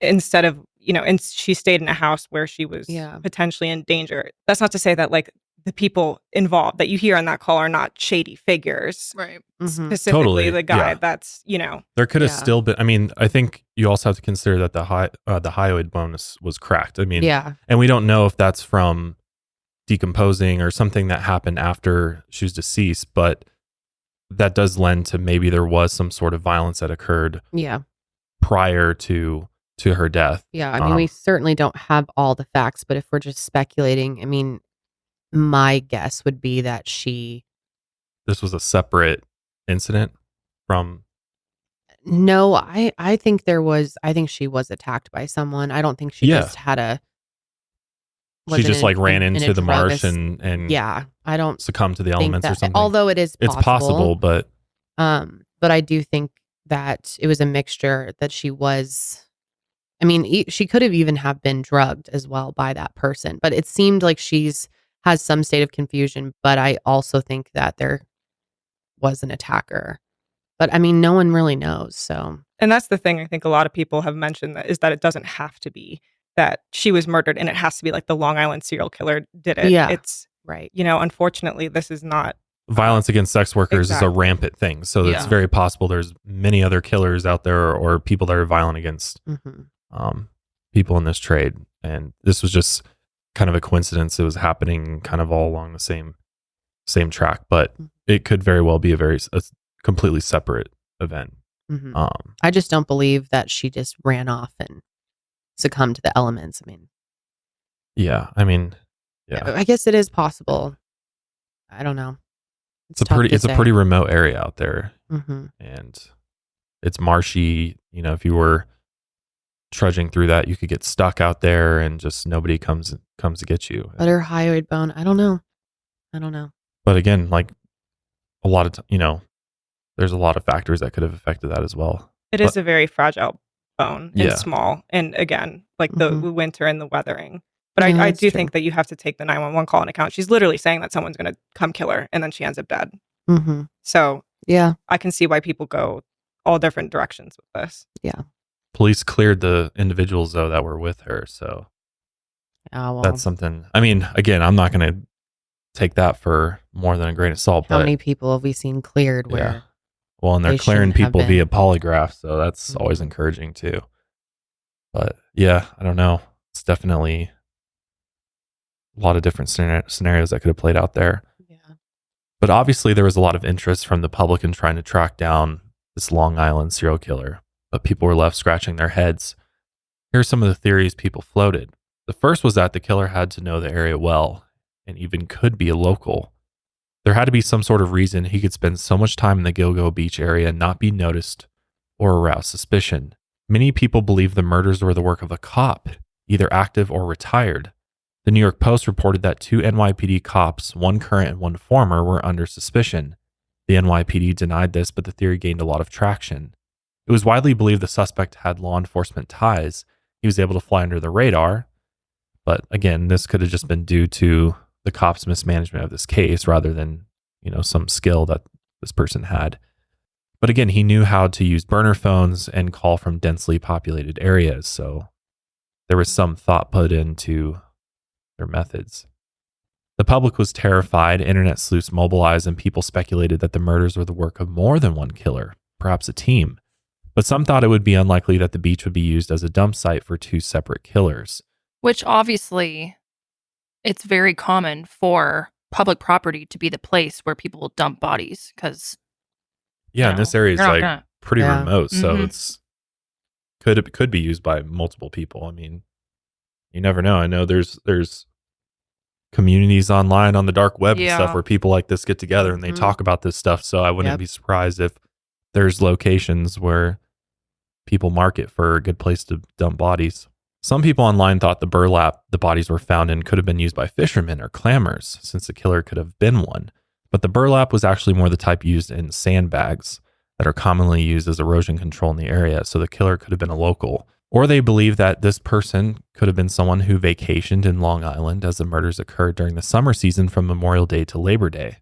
instead of, and she stayed in a house where she was Yeah. potentially in danger. That's not to say that like the people involved that you hear on that call are not shady figures. Right. Specifically Totally, the guy yeah. that's, There could have Yeah. still been. I mean, I think you also have to consider that the hyoid bone was cracked. I mean, Yeah. and we don't know if that's from decomposing or something that happened after she was deceased, but that does lend to maybe there was some sort of violence that occurred Yeah. prior to her death. Yeah. I mean, we certainly don't have all the facts, but if we're just speculating, I mean, my guess would be that This was a separate incident from. No, I think I think she was attacked by someone. I don't think she Yeah. just had She just like ran in a into the marsh druggist- and Yeah, I don't succumbed to the think elements or that, something. although it is It's possible, but but I do think that it was a mixture that she was. I mean, she could have even have been drugged as well by that person, but it seemed like has some state of confusion. But I also think that there was an attacker. But I mean, no one really knows. So, and that's the thing I think a lot of people have mentioned is that it doesn't have to be that she was murdered and it has to be like the Long Island serial killer did it. Yeah. It's right. Unfortunately, this is not. violence against sex workers is a Exactly. rampant thing. So it's very possible there's many other killers out there or people that are violent against people in this trade. And this was just kind of a coincidence. It was happening kind of all along the same track, but it could very well be a completely separate event. I just don't believe that she just ran off and succumbed to the elements. I mean, yeah. I guess it is possible. I don't know. It's a pretty remote area out there, and it's marshy. If you were trudging through that, you could get stuck out there, and just nobody comes to get you. But her hyoid bone, I don't know. But again, like a lot of there's a lot of factors that could have affected that as well. It is a very fragile bone and Yeah. small, and again, like the winter and the weathering. But Yeah, I that's do true. think that you have to take the 911 call into account. She's literally saying that someone's going to come kill her, and then she ends up dead. So Yeah. I can see why people go all different directions with this. Yeah. Police cleared the individuals though that were with her, so Oh, well. that's something. I mean, again, I'm not going to take that for more than a grain of salt. How but many people have we seen cleared where? yeah. Well, and they're they clearing shouldn't have people via been? polygraph, so that's always encouraging too. But yeah, I don't know. It's definitely a lot of different scenarios that could have played out there. Yeah. But obviously, there was a lot of interest from the public in trying to track down this Long Island serial killer, but people were left scratching their heads. Here are some of the theories people floated. The first was that the killer had to know the area well and even could be a local. There had to be some sort of reason he could spend so much time in the Gilgo Beach area and not be noticed or arouse suspicion. Many people believe the murders were the work of a cop, either active or retired. The New York Post reported that 2 NYPD cops, one current and one former, were under suspicion. The NYPD denied this, but the theory gained a lot of traction. It was widely believed the suspect had law enforcement ties. He was able to fly under the radar. But again, this could have just been due to the cops' mismanagement of this case rather than, some skill that this person had. But again, he knew how to use burner phones and call from densely populated areas. So there was some thought put into their methods. The public was terrified, internet sleuths mobilized, and people speculated that the murders were the work of more than one killer, perhaps a team. But some thought it would be unlikely that the beach would be used as a dump site for 2 separate killers. Which obviously, it's very common for public property to be the place where people will dump bodies because. Yeah, and this area is they're not like gonna- pretty Yeah. remote, so Mhm. it's could be used by multiple people. I mean, you never know. I know there's communities online on the dark web and stuff Yeah. where people like this get together and they Mhm. talk about this stuff. So I wouldn't Yep. be surprised if there's locations where people mark it for a good place to dump bodies. Some people online thought the burlap the bodies were found in could have been used by fishermen or clammers, since the killer could have been one. But the burlap was actually more the type used in sandbags that are commonly used as erosion control in the area, so the killer could have been a local. Or they believe that this person could have been someone who vacationed in Long Island as the murders occurred during the summer season from Memorial Day to Labor Day.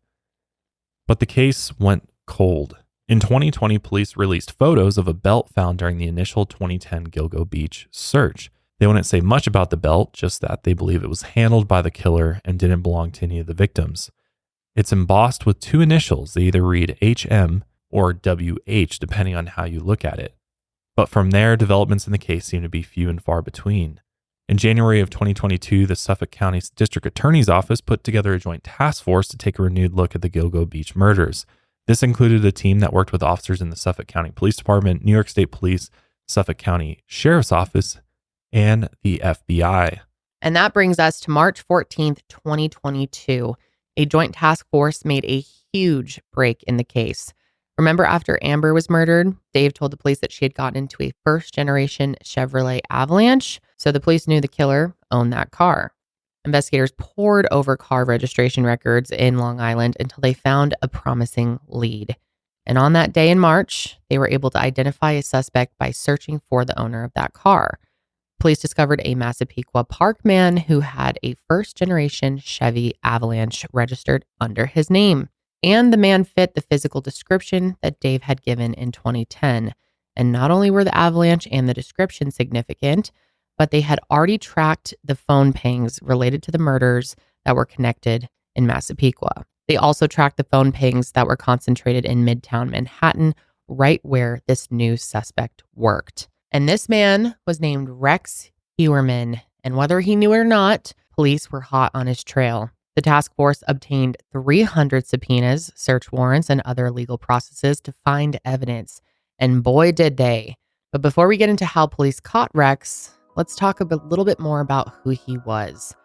But the case went cold In 2020, police released photos of a belt found during the initial 2010 Gilgo Beach search. They wouldn't say much about the belt, just that they believe it was handled by the killer and didn't belong to any of the victims. It's embossed with two initials. They either read HM or WH, depending on how you look at it. But from there, developments in the case seem to be few and far between. In January of 2022, the Suffolk County District Attorney's Office put together a joint task force to take a renewed look at the Gilgo Beach murders. This included a team that worked with officers in the Suffolk County Police Department, New York State Police, Suffolk County Sheriff's Office, and the FBI. And that brings us to March 14th, 2022. A joint task force made a huge break in the case. Remember, after Amber was murdered, Dave told the police that she had gotten into a first-generation Chevrolet Avalanche, so the police knew the killer owned that car. Investigators pored over car registration records in Long Island until they found a promising lead. And on that day in March, they were able to identify a suspect by searching for the owner of that car. Police discovered a Massapequa Park man who had a first-generation Chevy Avalanche registered under his name. And the man fit the physical description that Dave had given in 2010. And not only were the Avalanche and the description significant, but they had already tracked the phone pings related to the murders that were connected in Massapequa. They also tracked the phone pings that were concentrated in Midtown Manhattan, right where this new suspect worked. And this man was named Rex Heuermann. And whether he knew it or not, police were hot on his trail. The task force obtained 300 subpoenas, search warrants, and other legal processes to find evidence. And boy, did they. But before we get into how police caught Rex, let's talk a little bit more about who he was.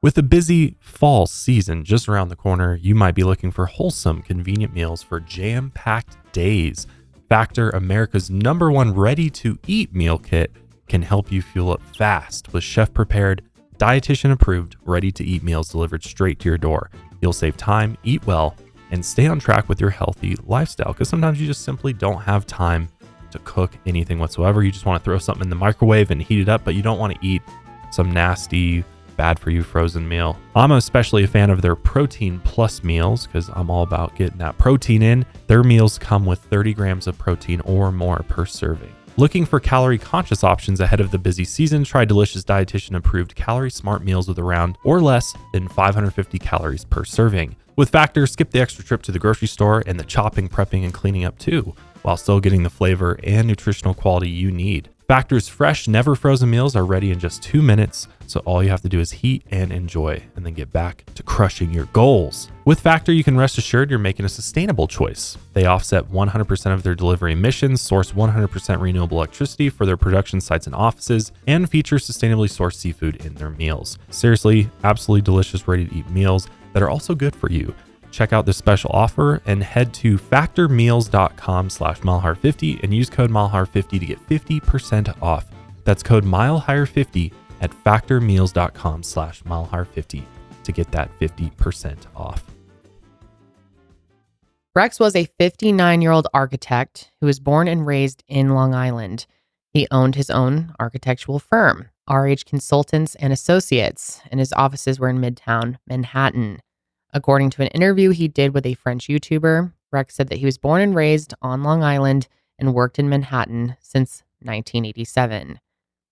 With a busy fall season just around the corner, you might be looking for wholesome, convenient meals for jam-packed days. Factor, America's #1 ready-to-eat meal kit, can help you fuel up fast with chef-prepared, dietitian-approved, ready-to-eat meals delivered straight to your door. You'll save time, eat well, and stay on track with your healthy lifestyle, because sometimes you just simply don't have time to cook anything whatsoever. You just want to throw something in the microwave and heat it up, but you don't want to eat some nasty, bad for you frozen meal. I'm especially a fan of their Protein Plus meals because I'm all about getting that protein in. Their meals come with 30 grams of protein or more per serving. Looking for calorie conscious options ahead of the busy season? Try delicious dietitian approved calorie smart meals with around or less than 550 calories per serving. With Factor, skip the extra trip to the grocery store and the chopping, prepping, and cleaning up too, while still getting the flavor and nutritional quality you need. Factor's fresh, never frozen meals are ready in just 2 minutes, so all you have to do is heat and enjoy, and then get back to crushing your goals. With Factor, you can rest assured you're making a sustainable choice. They offset 100% of their delivery emissions, source 100% renewable electricity for their production sites and offices, and feature sustainably sourced seafood in their meals. Seriously, absolutely delicious, ready-to-eat meals that are also good for you. Check out this special offer and head to factormeals.com/milehire50 and use code milehire50 to get 50% off. That's code milehire50 at factormeals.com/milehire50 to get that 50% off. Rex was a 59-year-old architect who was born and raised in Long Island. He owned his own architectural firm, RH Consultants and Associates, and his offices were in Midtown Manhattan. According to an interview he did with a French YouTuber, Rex said that he was born and raised on Long Island and worked in Manhattan since 1987.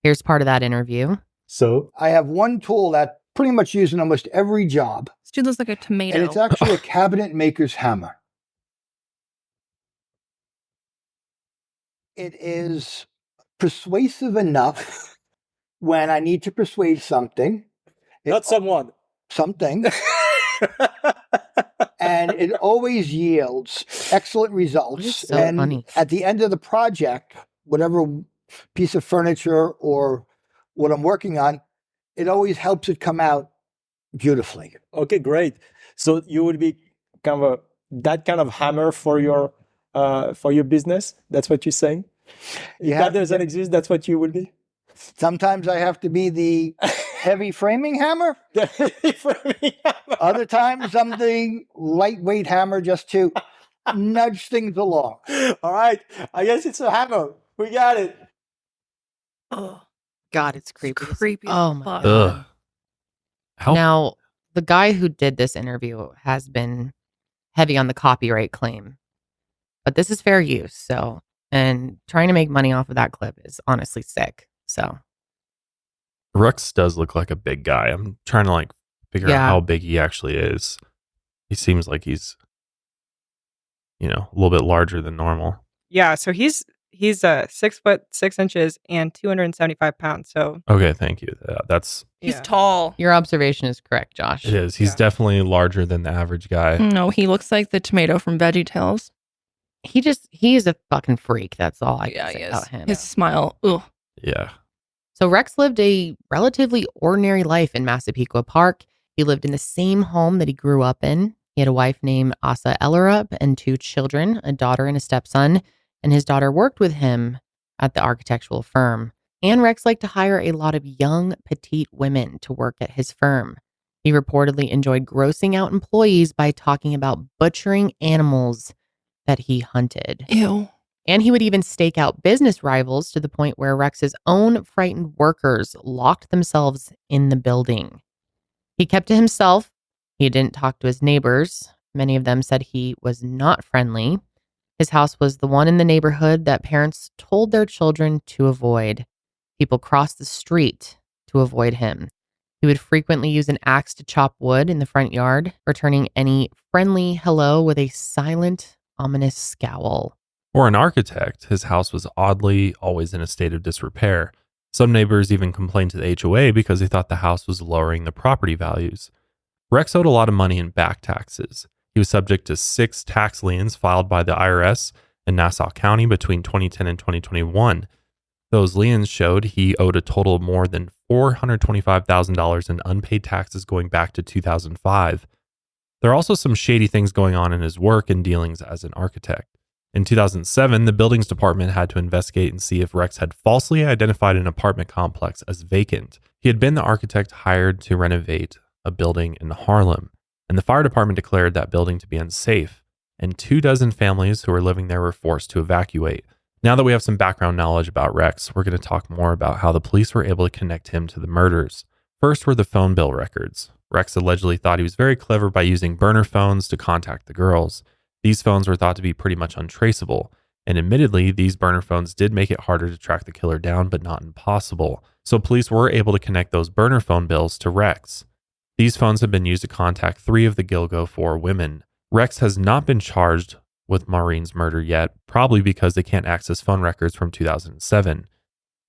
Here's part of that interview. So I have one tool that pretty much used in almost every job. This dude looks like a tomato. And it's actually a cabinet maker's hammer. It is persuasive enough when I need to persuade something. Not someone. Something. And it always yields excellent results. So and funny. At the end of the project, whatever piece of furniture or what I'm working on, it always helps it come out beautifully. Okay, great. So you would be that kind of hammer for your business? That's what you're saying? If that doesn't exist, that's what you would be? Sometimes I have to be the heavy framing hammer. Other times I'm the lightweight hammer just to nudge things along. All right. I guess it's a hammer. We got it. Oh, God, it's creepy. creepy. Oh my Ugh. God. Now, the guy who did this interview has been heavy on the copyright claim. But this is fair use, and trying to make money off of that clip is honestly sick. So Rex does look like a big guy. I'm trying to figure out how big he actually is. He seems like he's, a little bit larger than normal. Yeah, so he's 6'6" and 275 pounds. So okay, thank you. He's tall. Your observation is correct, Josh. It is. He's definitely larger than the average guy. No, he looks like the tomato from VeggieTales. He is a fucking freak. That's all I can say about him. His smile. Ugh. Yeah. So Rex lived a relatively ordinary life in Massapequa Park. He lived in the same home that he grew up in. He had a wife named Asa Ellerup and 2 children, a daughter and a stepson, and his daughter worked with him at the architectural firm. And Rex liked to hire a lot of young, petite women to work at his firm. He reportedly enjoyed grossing out employees by talking about butchering animals that he hunted. Ew. And he would even stake out business rivals to the point where Rex's own frightened workers locked themselves in the building. He kept to himself. He didn't talk to his neighbors. Many of them said he was not friendly. His house was the one in the neighborhood that parents told their children to avoid. People crossed the street to avoid him. He would frequently use an axe to chop wood in the front yard, returning any friendly hello with a silent, ominous scowl. For an architect, his house was oddly always in a state of disrepair. Some neighbors even complained to the HOA because they thought the house was lowering the property values. Rex owed a lot of money in back taxes. He was subject to 6 tax liens filed by the IRS in Nassau County between 2010 and 2021. Those liens showed he owed a total of more than $425,000 in unpaid taxes going back to 2005. There are also some shady things going on in his work and dealings as an architect. In 2007, the buildings department had to investigate and see if Rex had falsely identified an apartment complex as vacant. He had been the architect hired to renovate a building in Harlem, and the fire department declared that building to be unsafe, and 24 families who were living there were forced to evacuate. Now that we have some background knowledge about Rex, we're going to talk more about how the police were able to connect him to the murders. First were the phone bill records. Rex allegedly thought he was very clever by using burner phones to contact the girls. These phones were thought to be pretty much untraceable, and admittedly, these burner phones did make it harder to track the killer down, but not impossible. So police were able to connect those burner phone bills to Rex. These phones have been used to contact 3 of the Gilgo 4 women. Rex has not been charged with Maureen's murder yet, probably because they can't access phone records from 2007.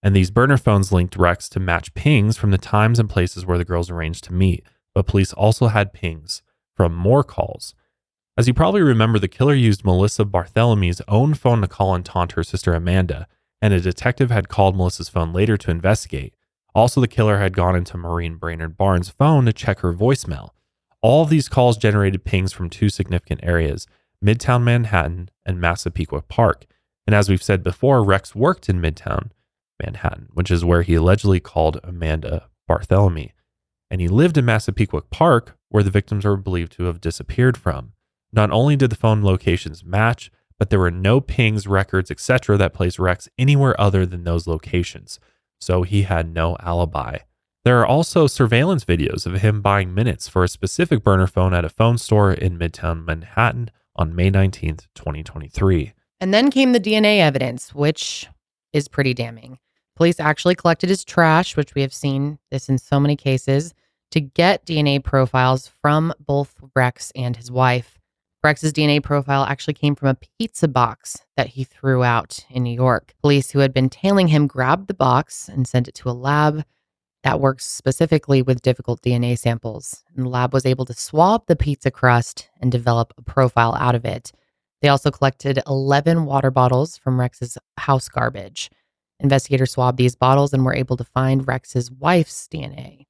And these burner phones linked Rex to match pings from the times and places where the girls arranged to meet, but police also had pings from more calls. As you probably remember, the killer used Melissa Barthelomew's own phone to call and taunt her sister Amanda, and a detective had called Melissa's phone later to investigate. Also, the killer had gone into Maureen Brainerd Barnes' phone to check her voicemail. All of these calls generated pings from 2 significant areas, Midtown Manhattan and Massapequa Park. And as we've said before, Rex worked in Midtown Manhattan, which is where he allegedly called Amanda Bartholomew. And he lived in Massapequa Park, where the victims were believed to have disappeared from. Not only did the phone locations match, but there were no pings, records, etc. that placed Rex anywhere other than those locations. So he had no alibi. There are also surveillance videos of him buying minutes for a specific burner phone at a phone store in Midtown Manhattan on May 19th, 2023. And then came the DNA evidence, which is pretty damning. Police actually collected his trash, which we have seen this in so many cases, to get DNA profiles from both Rex and his wife. Rex's DNA profile actually came from a pizza box that he threw out in New York. Police who had been tailing him grabbed the box and sent it to a lab that works specifically with difficult DNA samples. And the lab was able to swab the pizza crust and develop a profile out of it. They also collected 11 water bottles from Rex's house garbage. Investigators swabbed these bottles and were able to find Rex's wife's DNA.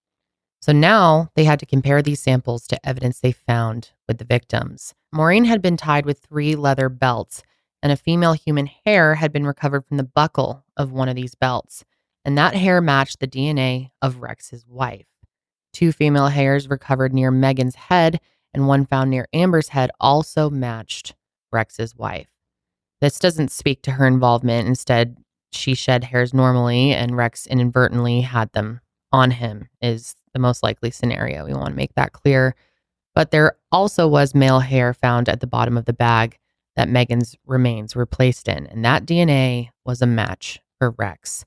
So now they had to compare these samples to evidence they found with the victims. Maureen had been tied with 3 leather belts, and a female human hair had been recovered from the buckle of one of these belts, and that hair matched the DNA of Rex's wife. 2 female hairs recovered near Megan's head, and one found near Amber's head also matched Rex's wife. This doesn't speak to her involvement. Instead, she shed hairs normally, and Rex inadvertently had them on him, is the most likely scenario. We want to make that clear. But there also was male hair found at the bottom of the bag that Megan's remains were placed in, and that DNA was a match for Rex.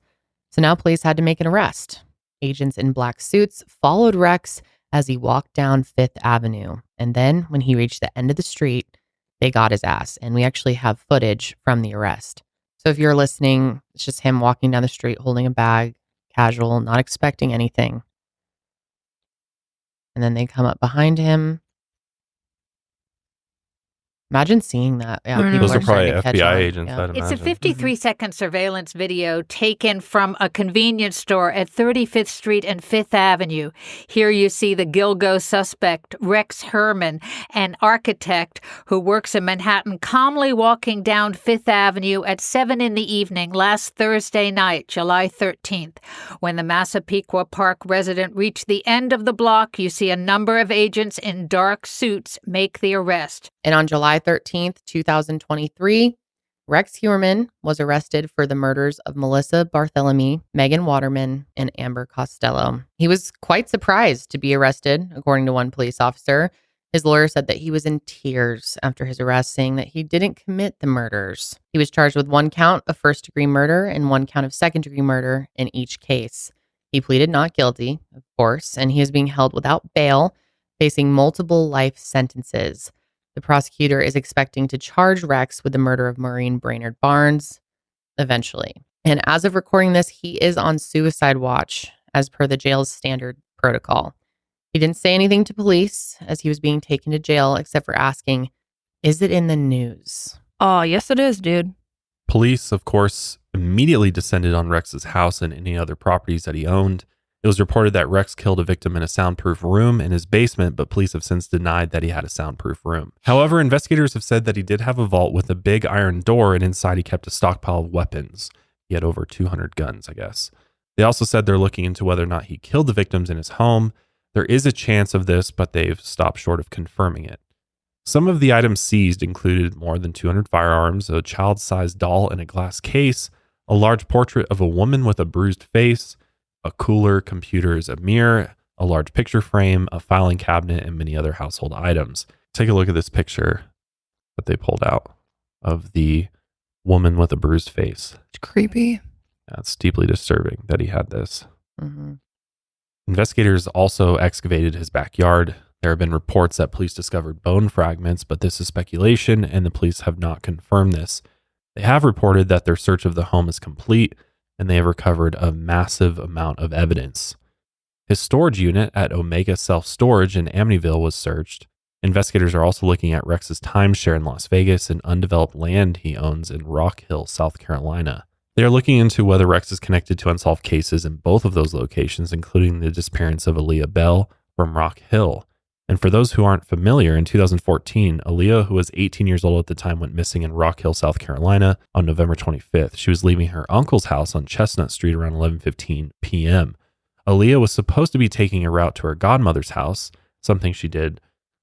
So now police had to make an arrest. Agents in black suits followed Rex as he walked down Fifth Avenue. And then when he reached the end of the street, they got his ass. And we actually have footage from the arrest. So if you're listening, it's just him walking down the street holding a bag, casual, not expecting anything. And then they come up behind him. Imagine seeing that. Yeah, people Those are probably starting to catch FBI on. agents, Yeah. I'd It's a imagine. 53-second surveillance video taken from a convenience store at 35th Street and 5th Avenue. Here you see the Gilgo suspect, Rex Heuermann, an architect who works in Manhattan, calmly walking down 5th Avenue at 7 in the evening last Thursday night, July 13th. When the Massapequa Park resident reached the end of the block, you see a number of agents in dark suits make the arrest. And on July 13th, 2023, Rex Heuermann was arrested for the murders of Melissa Barthelemy, Megan Waterman, and Amber Costello. He was quite surprised to be arrested, according to one police officer. His lawyer said that he was in tears after his arrest, saying that he didn't commit the murders. He was charged with 1 count of first-degree murder and 1 count of second-degree murder in each case. He pleaded not guilty, of course, and he is being held without bail, facing multiple life sentences. The prosecutor is expecting to charge Rex with the murder of Maureen Brainerd Barnes eventually. And as of recording this, he is on suicide watch as per the jail's standard protocol. He didn't say anything to police as he was being taken to jail, except for asking, "Is it in the news?" Oh, yes, it is, dude. Police, of course, immediately descended on Rex's house and any other properties that he owned. It was reported that Rex killed a victim in a soundproof room in his basement, but police have since denied that he had a soundproof room. However, investigators have said that he did have a vault with a big iron door, and inside he kept a stockpile of weapons. He had over 200 guns, I guess. They also said they're looking into whether or not he killed the victims in his home. There is a chance of this, but they've stopped short of confirming it. Some of the items seized included more than 200 firearms, a child-sized doll in a glass case, a large portrait of a woman with a bruised face, a cooler, computers, a mirror, a large picture frame, a filing cabinet, and many other household items. Take a look at this picture that they pulled out of the woman with a bruised face. It's creepy. That's deeply disturbing that he had this. Mm-hmm. Investigators also excavated his backyard. There have been reports that police discovered bone fragments, but this is speculation, and the police have not confirmed this. They have reported that their search of the home is complete, and they have recovered a massive amount of evidence. His storage unit at Omega Self Storage in Amityville was searched. Investigators are also looking at Rex's timeshare in Las Vegas and undeveloped land he owns in Rock Hill, South Carolina. They are looking into whether Rex is connected to unsolved cases in both of those locations, including the disappearance of Aaliyah Bell from Rock Hill. And for those who aren't familiar, in 2014, Aaliyah, who was 18 years old at the time, went missing in Rock Hill, South Carolina on November 25th. She was leaving her uncle's house on Chestnut Street around 11:15 p.m. Aaliyah was supposed to be taking a route to her godmother's house, something she did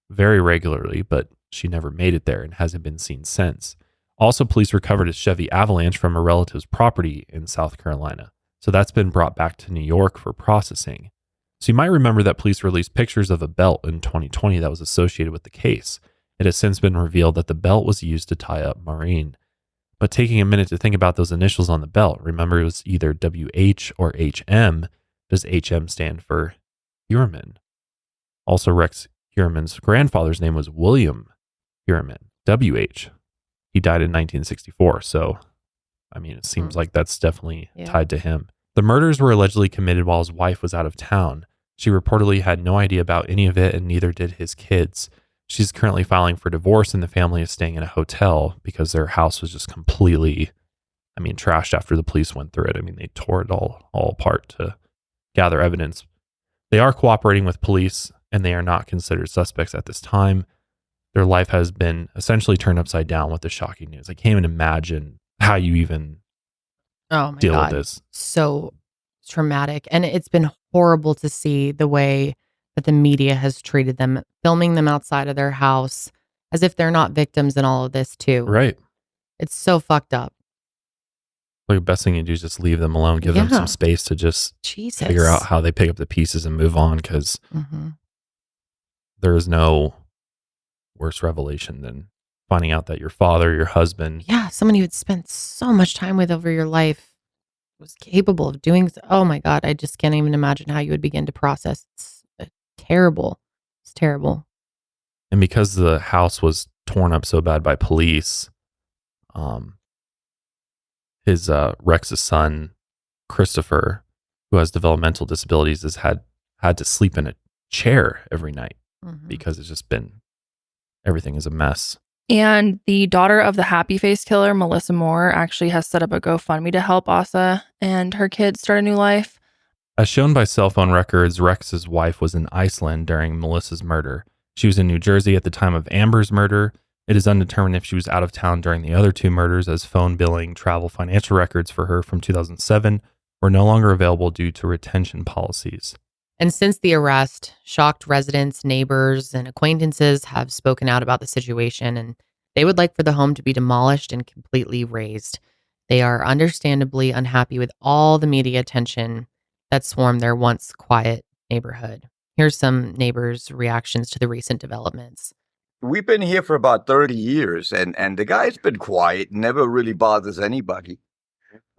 very regularly, but she never made it there and hasn't been seen since. Also, police recovered a Chevy Avalanche from a relative's property in South Carolina. So that's been brought back to New York for processing. So you might remember that police released pictures of a belt in 2020 that was associated with the case. It has since been revealed that the belt was used to tie up Maureen. But taking a minute to think about those initials on the belt, remember it was either WH or HM. Does HM stand for Heuermann? Also, Rex Heuermann's grandfather's name was William Heuermann, WH. He died in 1964, so, I mean, it seems like that's definitely tied to him. The murders were allegedly committed while his wife was out of town. She reportedly had no idea about any of it, and neither did his kids. She's currently filing for divorce, and the family is staying in a hotel because their house was just completely, trashed after the police went through it. They tore it all apart to gather evidence. They are cooperating with police, and they are not considered suspects at this time. Their life has been essentially turned upside down with the shocking news. I can't even imagine how you even deal with this. So traumatic. And it's been horrible to see the way that the media has treated them, filming them outside of their house as if they're not victims in all of this too. Right. It's so fucked up. Like the best thing you do is just leave them alone, give them some space to just figure out how they pick up the pieces and move on, because there is no worse revelation than finding out that your father, your husband. Yeah, someone you had spent so much time with over your life was capable of doing so. Oh my God, I just can't even imagine how you would begin to process. It's terrible. It's terrible. And because the house was torn up so bad by police, his Rex's son, Christopher, who has developmental disabilities, has had to sleep in a chair every night because it's just been, everything is a mess. And the daughter of the happy face killer, Melissa Moore, actually has set up a GoFundMe to help Asa and her kids start a new life. As shown by cell phone records, Rex's wife was in Iceland during Melissa's murder. She was in New Jersey at the time of Amber's murder. It is undetermined if she was out of town during the other two murders, as phone billing, travel, financial records for her from 2007 were no longer available due to retention policies. And since the arrest, shocked residents, neighbors, and acquaintances have spoken out about the situation, and they would like for the home to be demolished and completely razed. They are understandably unhappy with all the media attention that swarmed their once quiet neighborhood. Here's some neighbors' reactions to the recent developments. We've been here for about 30 years, and the guy's been quiet, never really bothers anybody.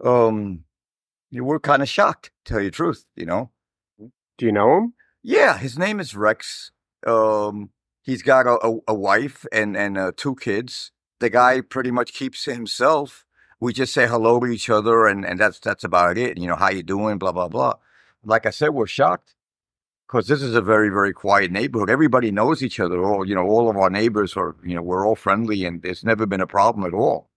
We're kind of shocked, to tell you the truth, you know. Do you know him? Yeah, his name is Rex. He's got a wife and 2 kids. The guy pretty much keeps to himself. We just say hello to each other, and that's about it. You know, how you doing, blah, blah, blah. Like I said, we're shocked because this is a very, very quiet neighborhood. Everybody knows each other. All of our neighbors are, we're all friendly, and there's never been a problem at all.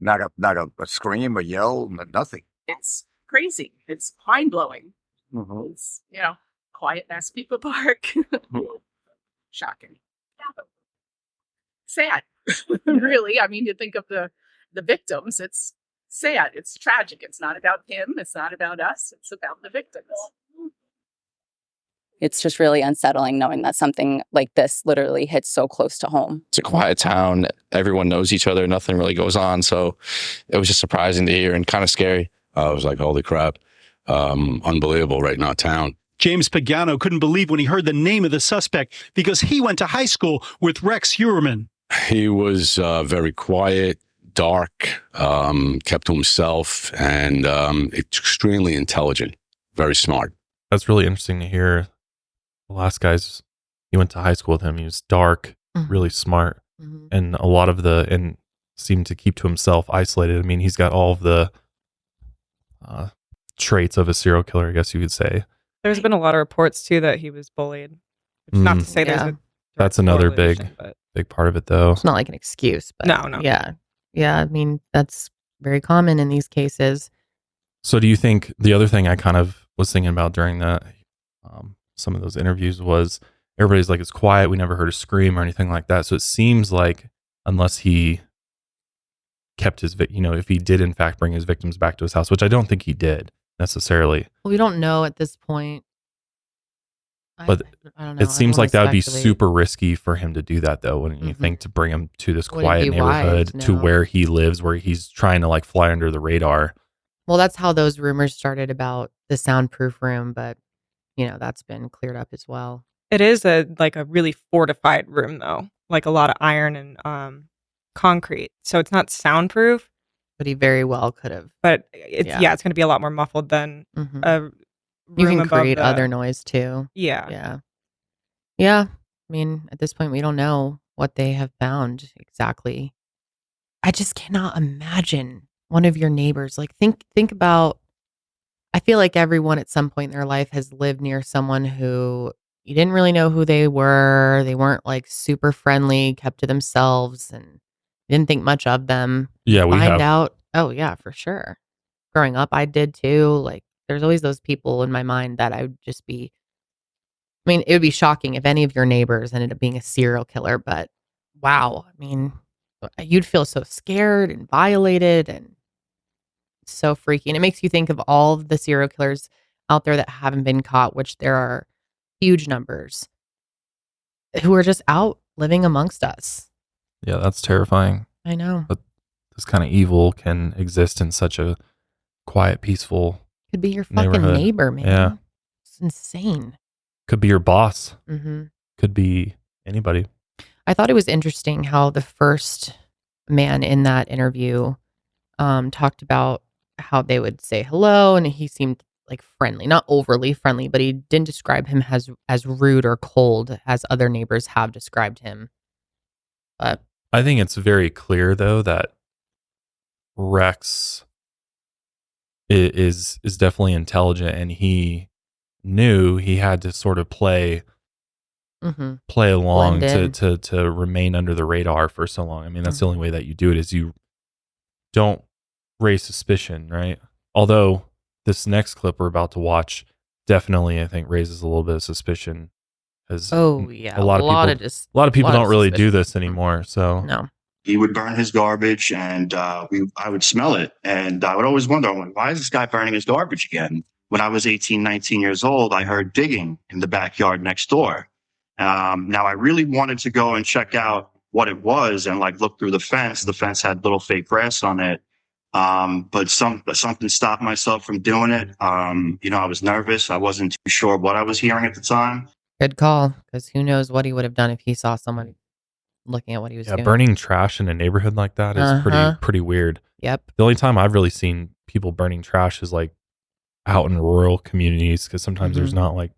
Not a scream, a yell, nothing. It's crazy. It's mind-blowing. Mm-hmm. It's, quiet as people park. Shocking. Sad. Really. I mean, you think of the victims. It's sad. It's tragic. It's not about him. It's not about us. It's about the victims. It's just really unsettling knowing that something like this literally hits so close to home. It's a quiet town. Everyone knows each other. Nothing really goes on. So it was just surprising to hear and kind of scary. I was like, holy crap. Unbelievable right now, town. James Pagano couldn't believe when he heard the name of the suspect because he went to high school with Rex Heuermann. He was very quiet, dark, kept to himself, and extremely intelligent, very smart. That's really interesting to hear. The last guy's, he went to high school with him. He was dark, really smart, and a lot of and seemed to keep to himself, isolated. I mean, he's got all of the traits of a serial killer, I guess you could say. There's been a lot of reports too that he was bullied. Which not to say there's a that's another big part of it, though. It's not like an excuse, but no. Yeah. I mean, that's very common in these cases. So, do you think the other thing I kind of was thinking about during some of those interviews was everybody's like, it's quiet. We never heard a scream or anything like that. So it seems like unless he kept his, if he did in fact bring his victims back to his house, which I don't think he did necessarily. Well, we don't know at this point. But I don't know. It seems like that would be super risky for him to do that, though, wouldn't you think, to bring him to this quiet neighborhood, to where he lives, where he's trying to like fly under the radar. Well, that's how those rumors started about the soundproof room, but that's been cleared up as well. It is a really fortified room though, like a lot of iron and concrete. So it's not soundproof. But he very well could have. But it's going to be a lot more muffled than a room you can above create other noise too. Yeah. I mean, at this point, we don't know what they have found exactly. I just cannot imagine one of your neighbors. Like think about. I feel like everyone at some point in their life has lived near someone who you didn't really know who they were. They weren't like super friendly, kept to themselves, and didn't think much of them. Yeah, we find out. Oh yeah, for sure. Growing up, I did too. Like, there's always those people in my mind that I would just be. I mean, it would be shocking if any of your neighbors ended up being a serial killer. But wow, I mean, you'd feel so scared and violated and. So freaky. And it makes you think of all of the serial killers out there that haven't been caught, which there are huge numbers, who are just out living amongst us. Yeah, that's terrifying. I know. But this kind of evil can exist in such a quiet, peaceful Could be your fucking neighbor, man. Yeah. It's insane. Could be your boss. Mm-hmm. Could be anybody. I thought it was interesting how the first man in that interview talked about how they would say hello, and he seemed like friendly, not overly friendly, but he didn't describe him as rude or cold as other neighbors have described him. But I think it's very clear though that Rex is definitely intelligent, and he knew he had to sort of play along Blend to remain under the radar for so long. I mean, that's the only way that you do it, is you don't raise suspicion, right? Although this next clip we're about to watch definitely, I think, raises a little bit of suspicion, because a lot of people don't really do this anymore. So no. He would burn his garbage, and I would smell it. And I would always wonder, I'm like, why is this guy burning his garbage again? When I was 18, 19 years old, I heard digging in the backyard next door. Now, I really wanted to go and check out what it was and like look through the fence. The fence had little fake grass on it. But something stopped myself from doing it. I was nervous. I wasn't too sure what I was hearing at the time. Good call, because who knows what he would have done if he saw someone looking at what he was doing. Burning trash in a neighborhood like that is pretty weird. Yep. The only time I've really seen people burning trash is like out in rural communities, because sometimes there's not like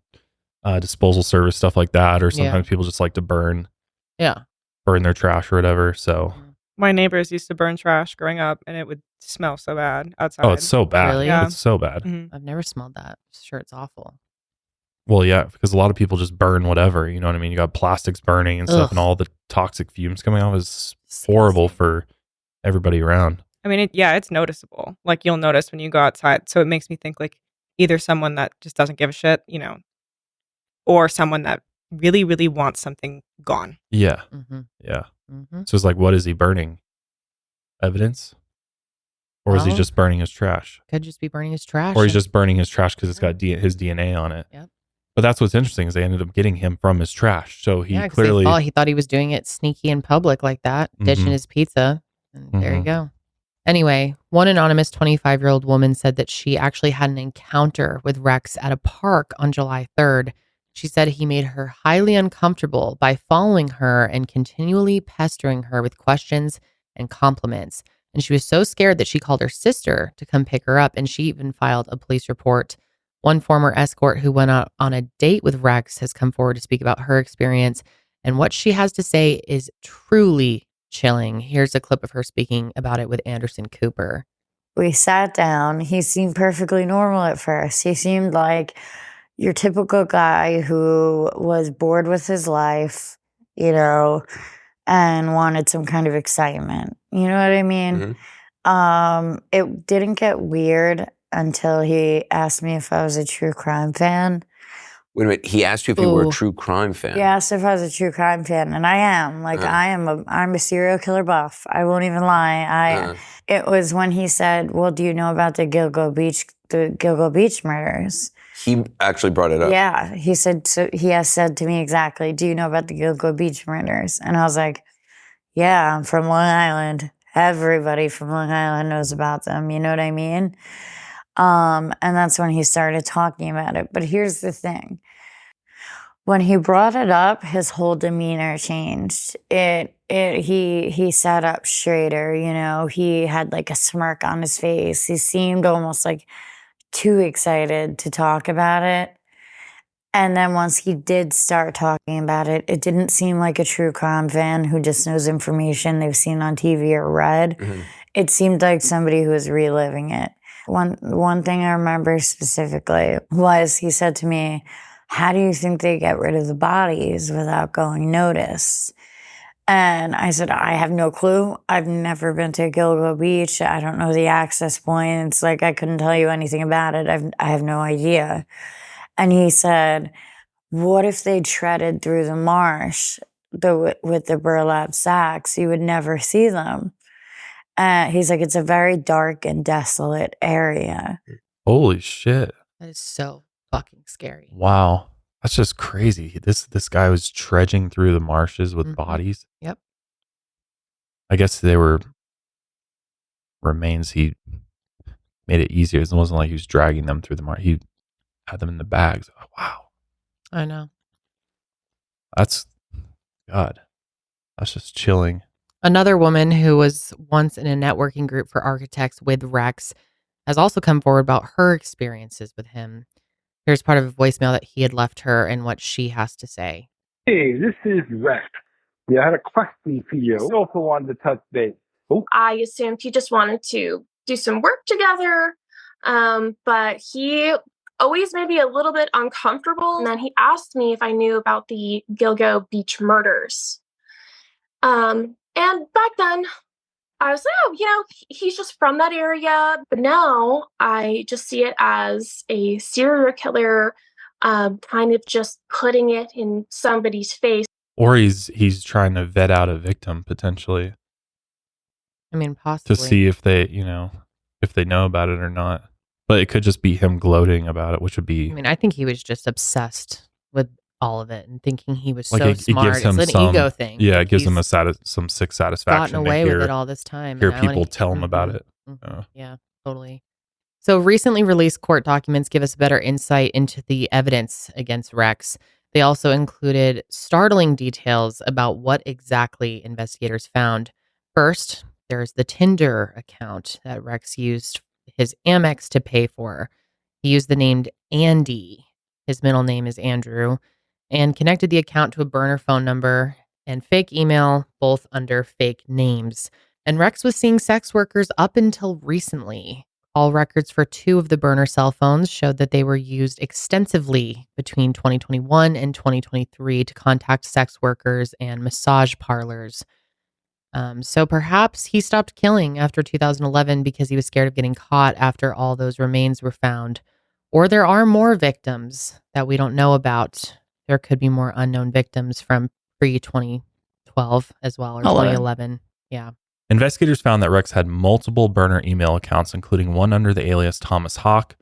disposal service, stuff like that, or sometimes people just like to burn their trash or whatever. So my neighbors used to burn trash growing up, and it would smell so bad outside. Oh, it's so bad. Really? Yeah. It's so bad. I've never smelled that. Sure, it's awful. Well, yeah, because a lot of people just burn whatever, you know what I mean? You got plastics burning and stuff, and all the toxic fumes coming off is horrible for everybody around. I mean, it's noticeable. Like, you'll notice when you go outside. So it makes me think like either someone that just doesn't give a shit, or someone that really, really wants something gone. Yeah. Yeah. So it's like, what is he burning? Evidence? Or is he just burning his trash? Could just be burning his trash. Or he's just burning his trash because it's got his DNA on it. Yep. But that's what's interesting, is they ended up getting him from his trash. So he he thought he was doing it sneaky in public like that, ditching his pizza. And there you go. Anyway, one anonymous 25-year-old woman said that she actually had an encounter with Rex at a park on July 3rd. She said he made her highly uncomfortable by following her and continually pestering her with questions and compliments. And she was so scared that she called her sister to come pick her up, and she even filed a police report. One former escort who went out on a date with Rex has come forward to speak about her experience, and what she has to say is truly chilling. Here's a clip of her speaking about it with Anderson Cooper. We sat down. He seemed perfectly normal at first. He seemed like your typical guy who was bored with his life, and wanted some kind of excitement. You know what I mean? It didn't get weird until he asked me if I was a true crime fan. Wait a minute. He asked you if you were a true crime fan. He asked if I was a true crime fan, and I am. I'm a serial killer buff. I won't even lie. It was when he said, "Well, do you know about the Gilgo Beach murders?" He actually brought it up. Yeah, he said. So he has said to me exactly, "Do you know about the Gilgo Beach murders?" And I was like, "Yeah, I'm from Long Island. Everybody from Long Island knows about them." You know what I mean? And that's when he started talking about it. But here's the thing. When he brought it up, his whole demeanor changed. He sat up straighter, he had like a smirk on his face. He seemed almost like too excited to talk about it. And then once he did start talking about it, it didn't seem like a true crime fan who just knows information they've seen on TV or read. It seemed like somebody who was reliving it. One thing I remember specifically was he said to me, "How do you think they get rid of the bodies without going noticed?" And I said, "I have no clue. I've never been to Gilgo Beach. I don't know the access points. Like, I couldn't tell you anything about it. I have no idea." And he said, "What if they treaded through the marsh with the burlap sacks? You would never see them." He's like, "It's a very dark and desolate area." Holy shit. That is so fucking scary. Wow. That's just crazy. This guy was trudging through the marshes with bodies. Yep. I guess they were remains. He made it easier. It wasn't like he was dragging them through the marsh. He had them in the bags. Oh, wow. I know. That's, God, that's just chilling. Another woman who was once in a networking group for architects with Rex has also come forward about her experiences with him. Here's part of a voicemail that he had left her and what she has to say. Hey, this is Rex. Yeah, I had a question for you. I also wanted to touch base. I assumed he just wanted to do some work together, but he always made me a little bit uncomfortable. And then he asked me if I knew about the Gilgo Beach murders. And back then, I was like, oh, he's just from that area. But now I just see it as a serial killer, kind of just putting it in somebody's face. Or he's trying to vet out a victim potentially. I mean, possibly. To see if they, if they know about it or not. But it could just be him gloating about it, which would be... I mean, I think he was just obsessed with all of it and thinking he was like so it smart. gives him it's an ego thing. Yeah, Like it gives he's him some sick satisfaction. gotten away with it all this time. Hear and I wanna- people tell him about it. Yeah, totally. So recently released court documents give us better insight into the evidence against Rex. They also included startling details about what exactly investigators found. First, there's the Tinder account that Rex used his Amex to pay for. He used the name Andy. His middle name is Andrew, and connected the account to a burner phone number and fake email, both under fake names. And Rex was seeing sex workers up until recently. All records for 2 of the burner cell phones showed that they were used extensively between 2021 and 2023 to contact sex workers and massage parlors. So perhaps he stopped killing after 2011 because he was scared of getting caught after all those remains were found. Or there are more victims that we don't know about. There could be more unknown victims from pre-2012 as well, or 2011. Yeah. Investigators found that Rex had multiple burner email accounts, including one under the alias Thomas Hawk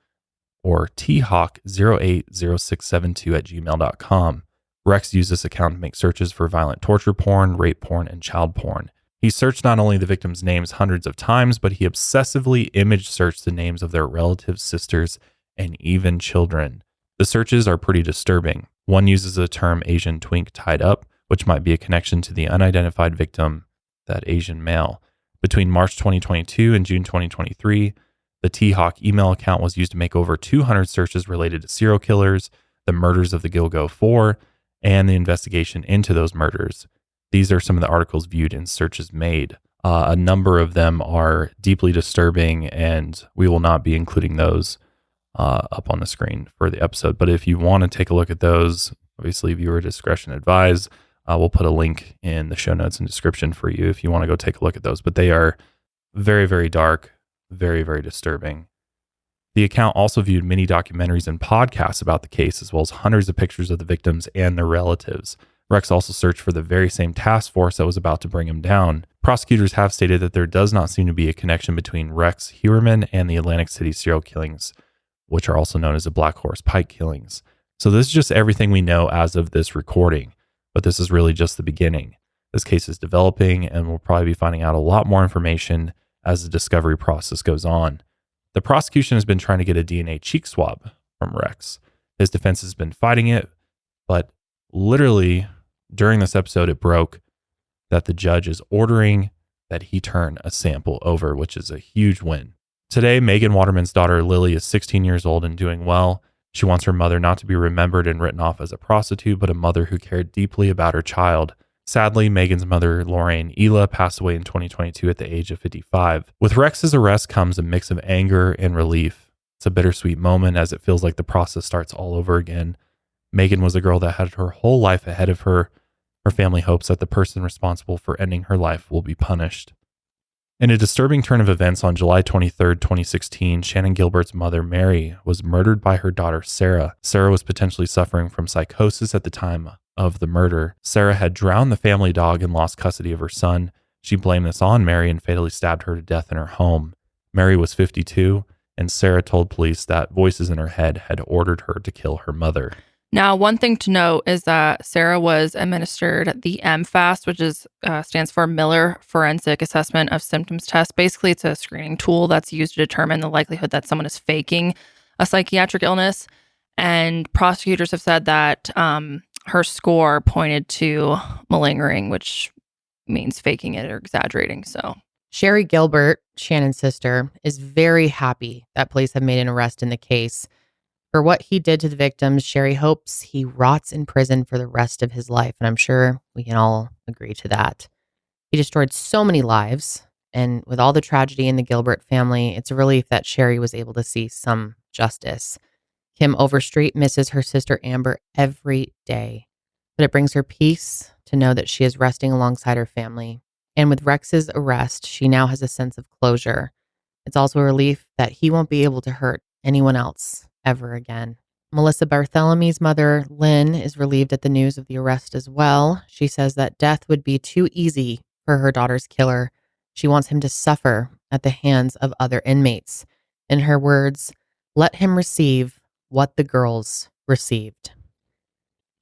or thawk080672@gmail.com. Rex used this account to make searches for violent torture porn, rape porn, and child porn. He searched not only the victims' names hundreds of times, but he obsessively image searched the names of their relatives, sisters, and even children. The searches are pretty disturbing. One uses the term Asian twink tied up, which might be a connection to the unidentified victim, that Asian male. Between March 2022 and June 2023, the T-Hawk email account was used to make over 200 searches related to serial killers, the murders of the Gilgo 4, and the investigation into those murders. These are some of the articles viewed in searches made. A number of them are deeply disturbing, and we will not be including those up on the screen for the episode. But if you want to take a look at those, obviously viewer discretion advised. We'll put a link in the show notes and description for you if you want to go take a look at those. But they are very, very dark, very, very disturbing. The account also viewed many documentaries and podcasts about the case, as well as hundreds of pictures of the victims and their relatives. Rex also searched for the very same task force that was about to bring him down. Prosecutors have stated that there does not seem to be a connection between Rex Heuermann and the Atlantic City serial killings, which are also known as the Black Horse Pike killings. So this is just everything we know as of this recording, but this is really just the beginning. This case is developing, and we'll probably be finding out a lot more information as the discovery process goes on. The prosecution has been trying to get a DNA cheek swab from Rex. His defense has been fighting it, but literally during this episode, it broke that the judge is ordering that he turn a sample over, which is a huge win. Today, Megan Waterman's daughter, Lily, is 16 years old and doing well. She wants her mother not to be remembered and written off as a prostitute, but a mother who cared deeply about her child. Sadly, Megan's mother, Lorraine Ela, passed away in 2022 at the age of 55. With Rex's arrest comes a mix of anger and relief. It's a bittersweet moment as it feels like the process starts all over again. Megan was a girl that had her whole life ahead of her. Her family hopes that the person responsible for ending her life will be punished. In a disturbing turn of events on July 23, 2016, Shannan Gilbert's mother, Mary, was murdered by her daughter, Sarah. Sarah was potentially suffering from psychosis at the time of the murder. Sarah had drowned the family dog and lost custody of her son. She blamed this on Mary and fatally stabbed her to death in her home. Mary was 52, and Sarah told police that voices in her head had ordered her to kill her mother. Now, one thing to note is that Sarah was administered the MFAST, which stands for Miller Forensic Assessment of Symptoms Test. Basically, it's a screening tool that's used to determine the likelihood that someone is faking a psychiatric illness. And prosecutors have said that her score pointed to malingering, which means faking it or exaggerating. So Sherry Gilbert, Shannan's sister, is very happy that police have made an arrest in the case. For what he did to the victims, Sherry hopes he rots in prison for the rest of his life. And I'm sure we can all agree to that. He destroyed so many lives. And with all the tragedy in the Gilbert family, it's a relief that Sherry was able to see some justice. Kim Overstreet misses her sister Amber every day, but it brings her peace to know that she is resting alongside her family. And with Rex's arrest, she now has a sense of closure. It's also a relief that he won't be able to hurt anyone else ever again. Melissa Barthelomew's mother, Lynn, is relieved at the news of the arrest as well. She says that death would be too easy for her daughter's killer. She wants him to suffer at the hands of other inmates. In her words, let him receive what the girls received.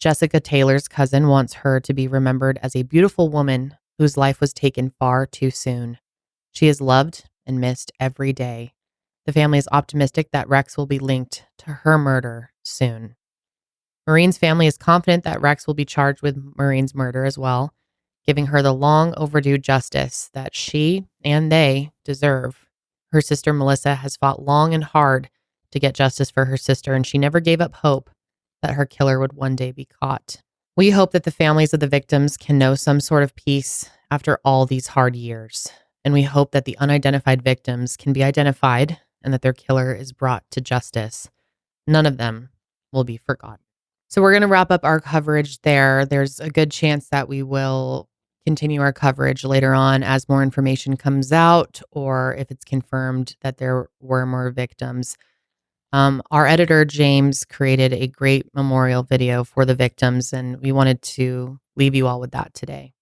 Jessica Taylor's cousin wants her to be remembered as a beautiful woman whose life was taken far too soon. She is loved and missed every day. The family is optimistic that Rex will be linked to her murder soon. Maureen's family is confident that Rex will be charged with Maureen's murder as well, giving her the long overdue justice that she and they deserve. Her sister Melissa has fought long and hard to get justice for her sister, and she never gave up hope that her killer would one day be caught. We hope that the families of the victims can know some sort of peace after all these hard years. And we hope that the unidentified victims can be identified and that their killer is brought to justice. None of them will be forgotten. So we're going to wrap up our coverage there. There's a good chance that we will continue our coverage later on as more information comes out, or if it's confirmed that there were more victims. Our editor, James, created a great memorial video for the victims, and we wanted to leave you all with that today.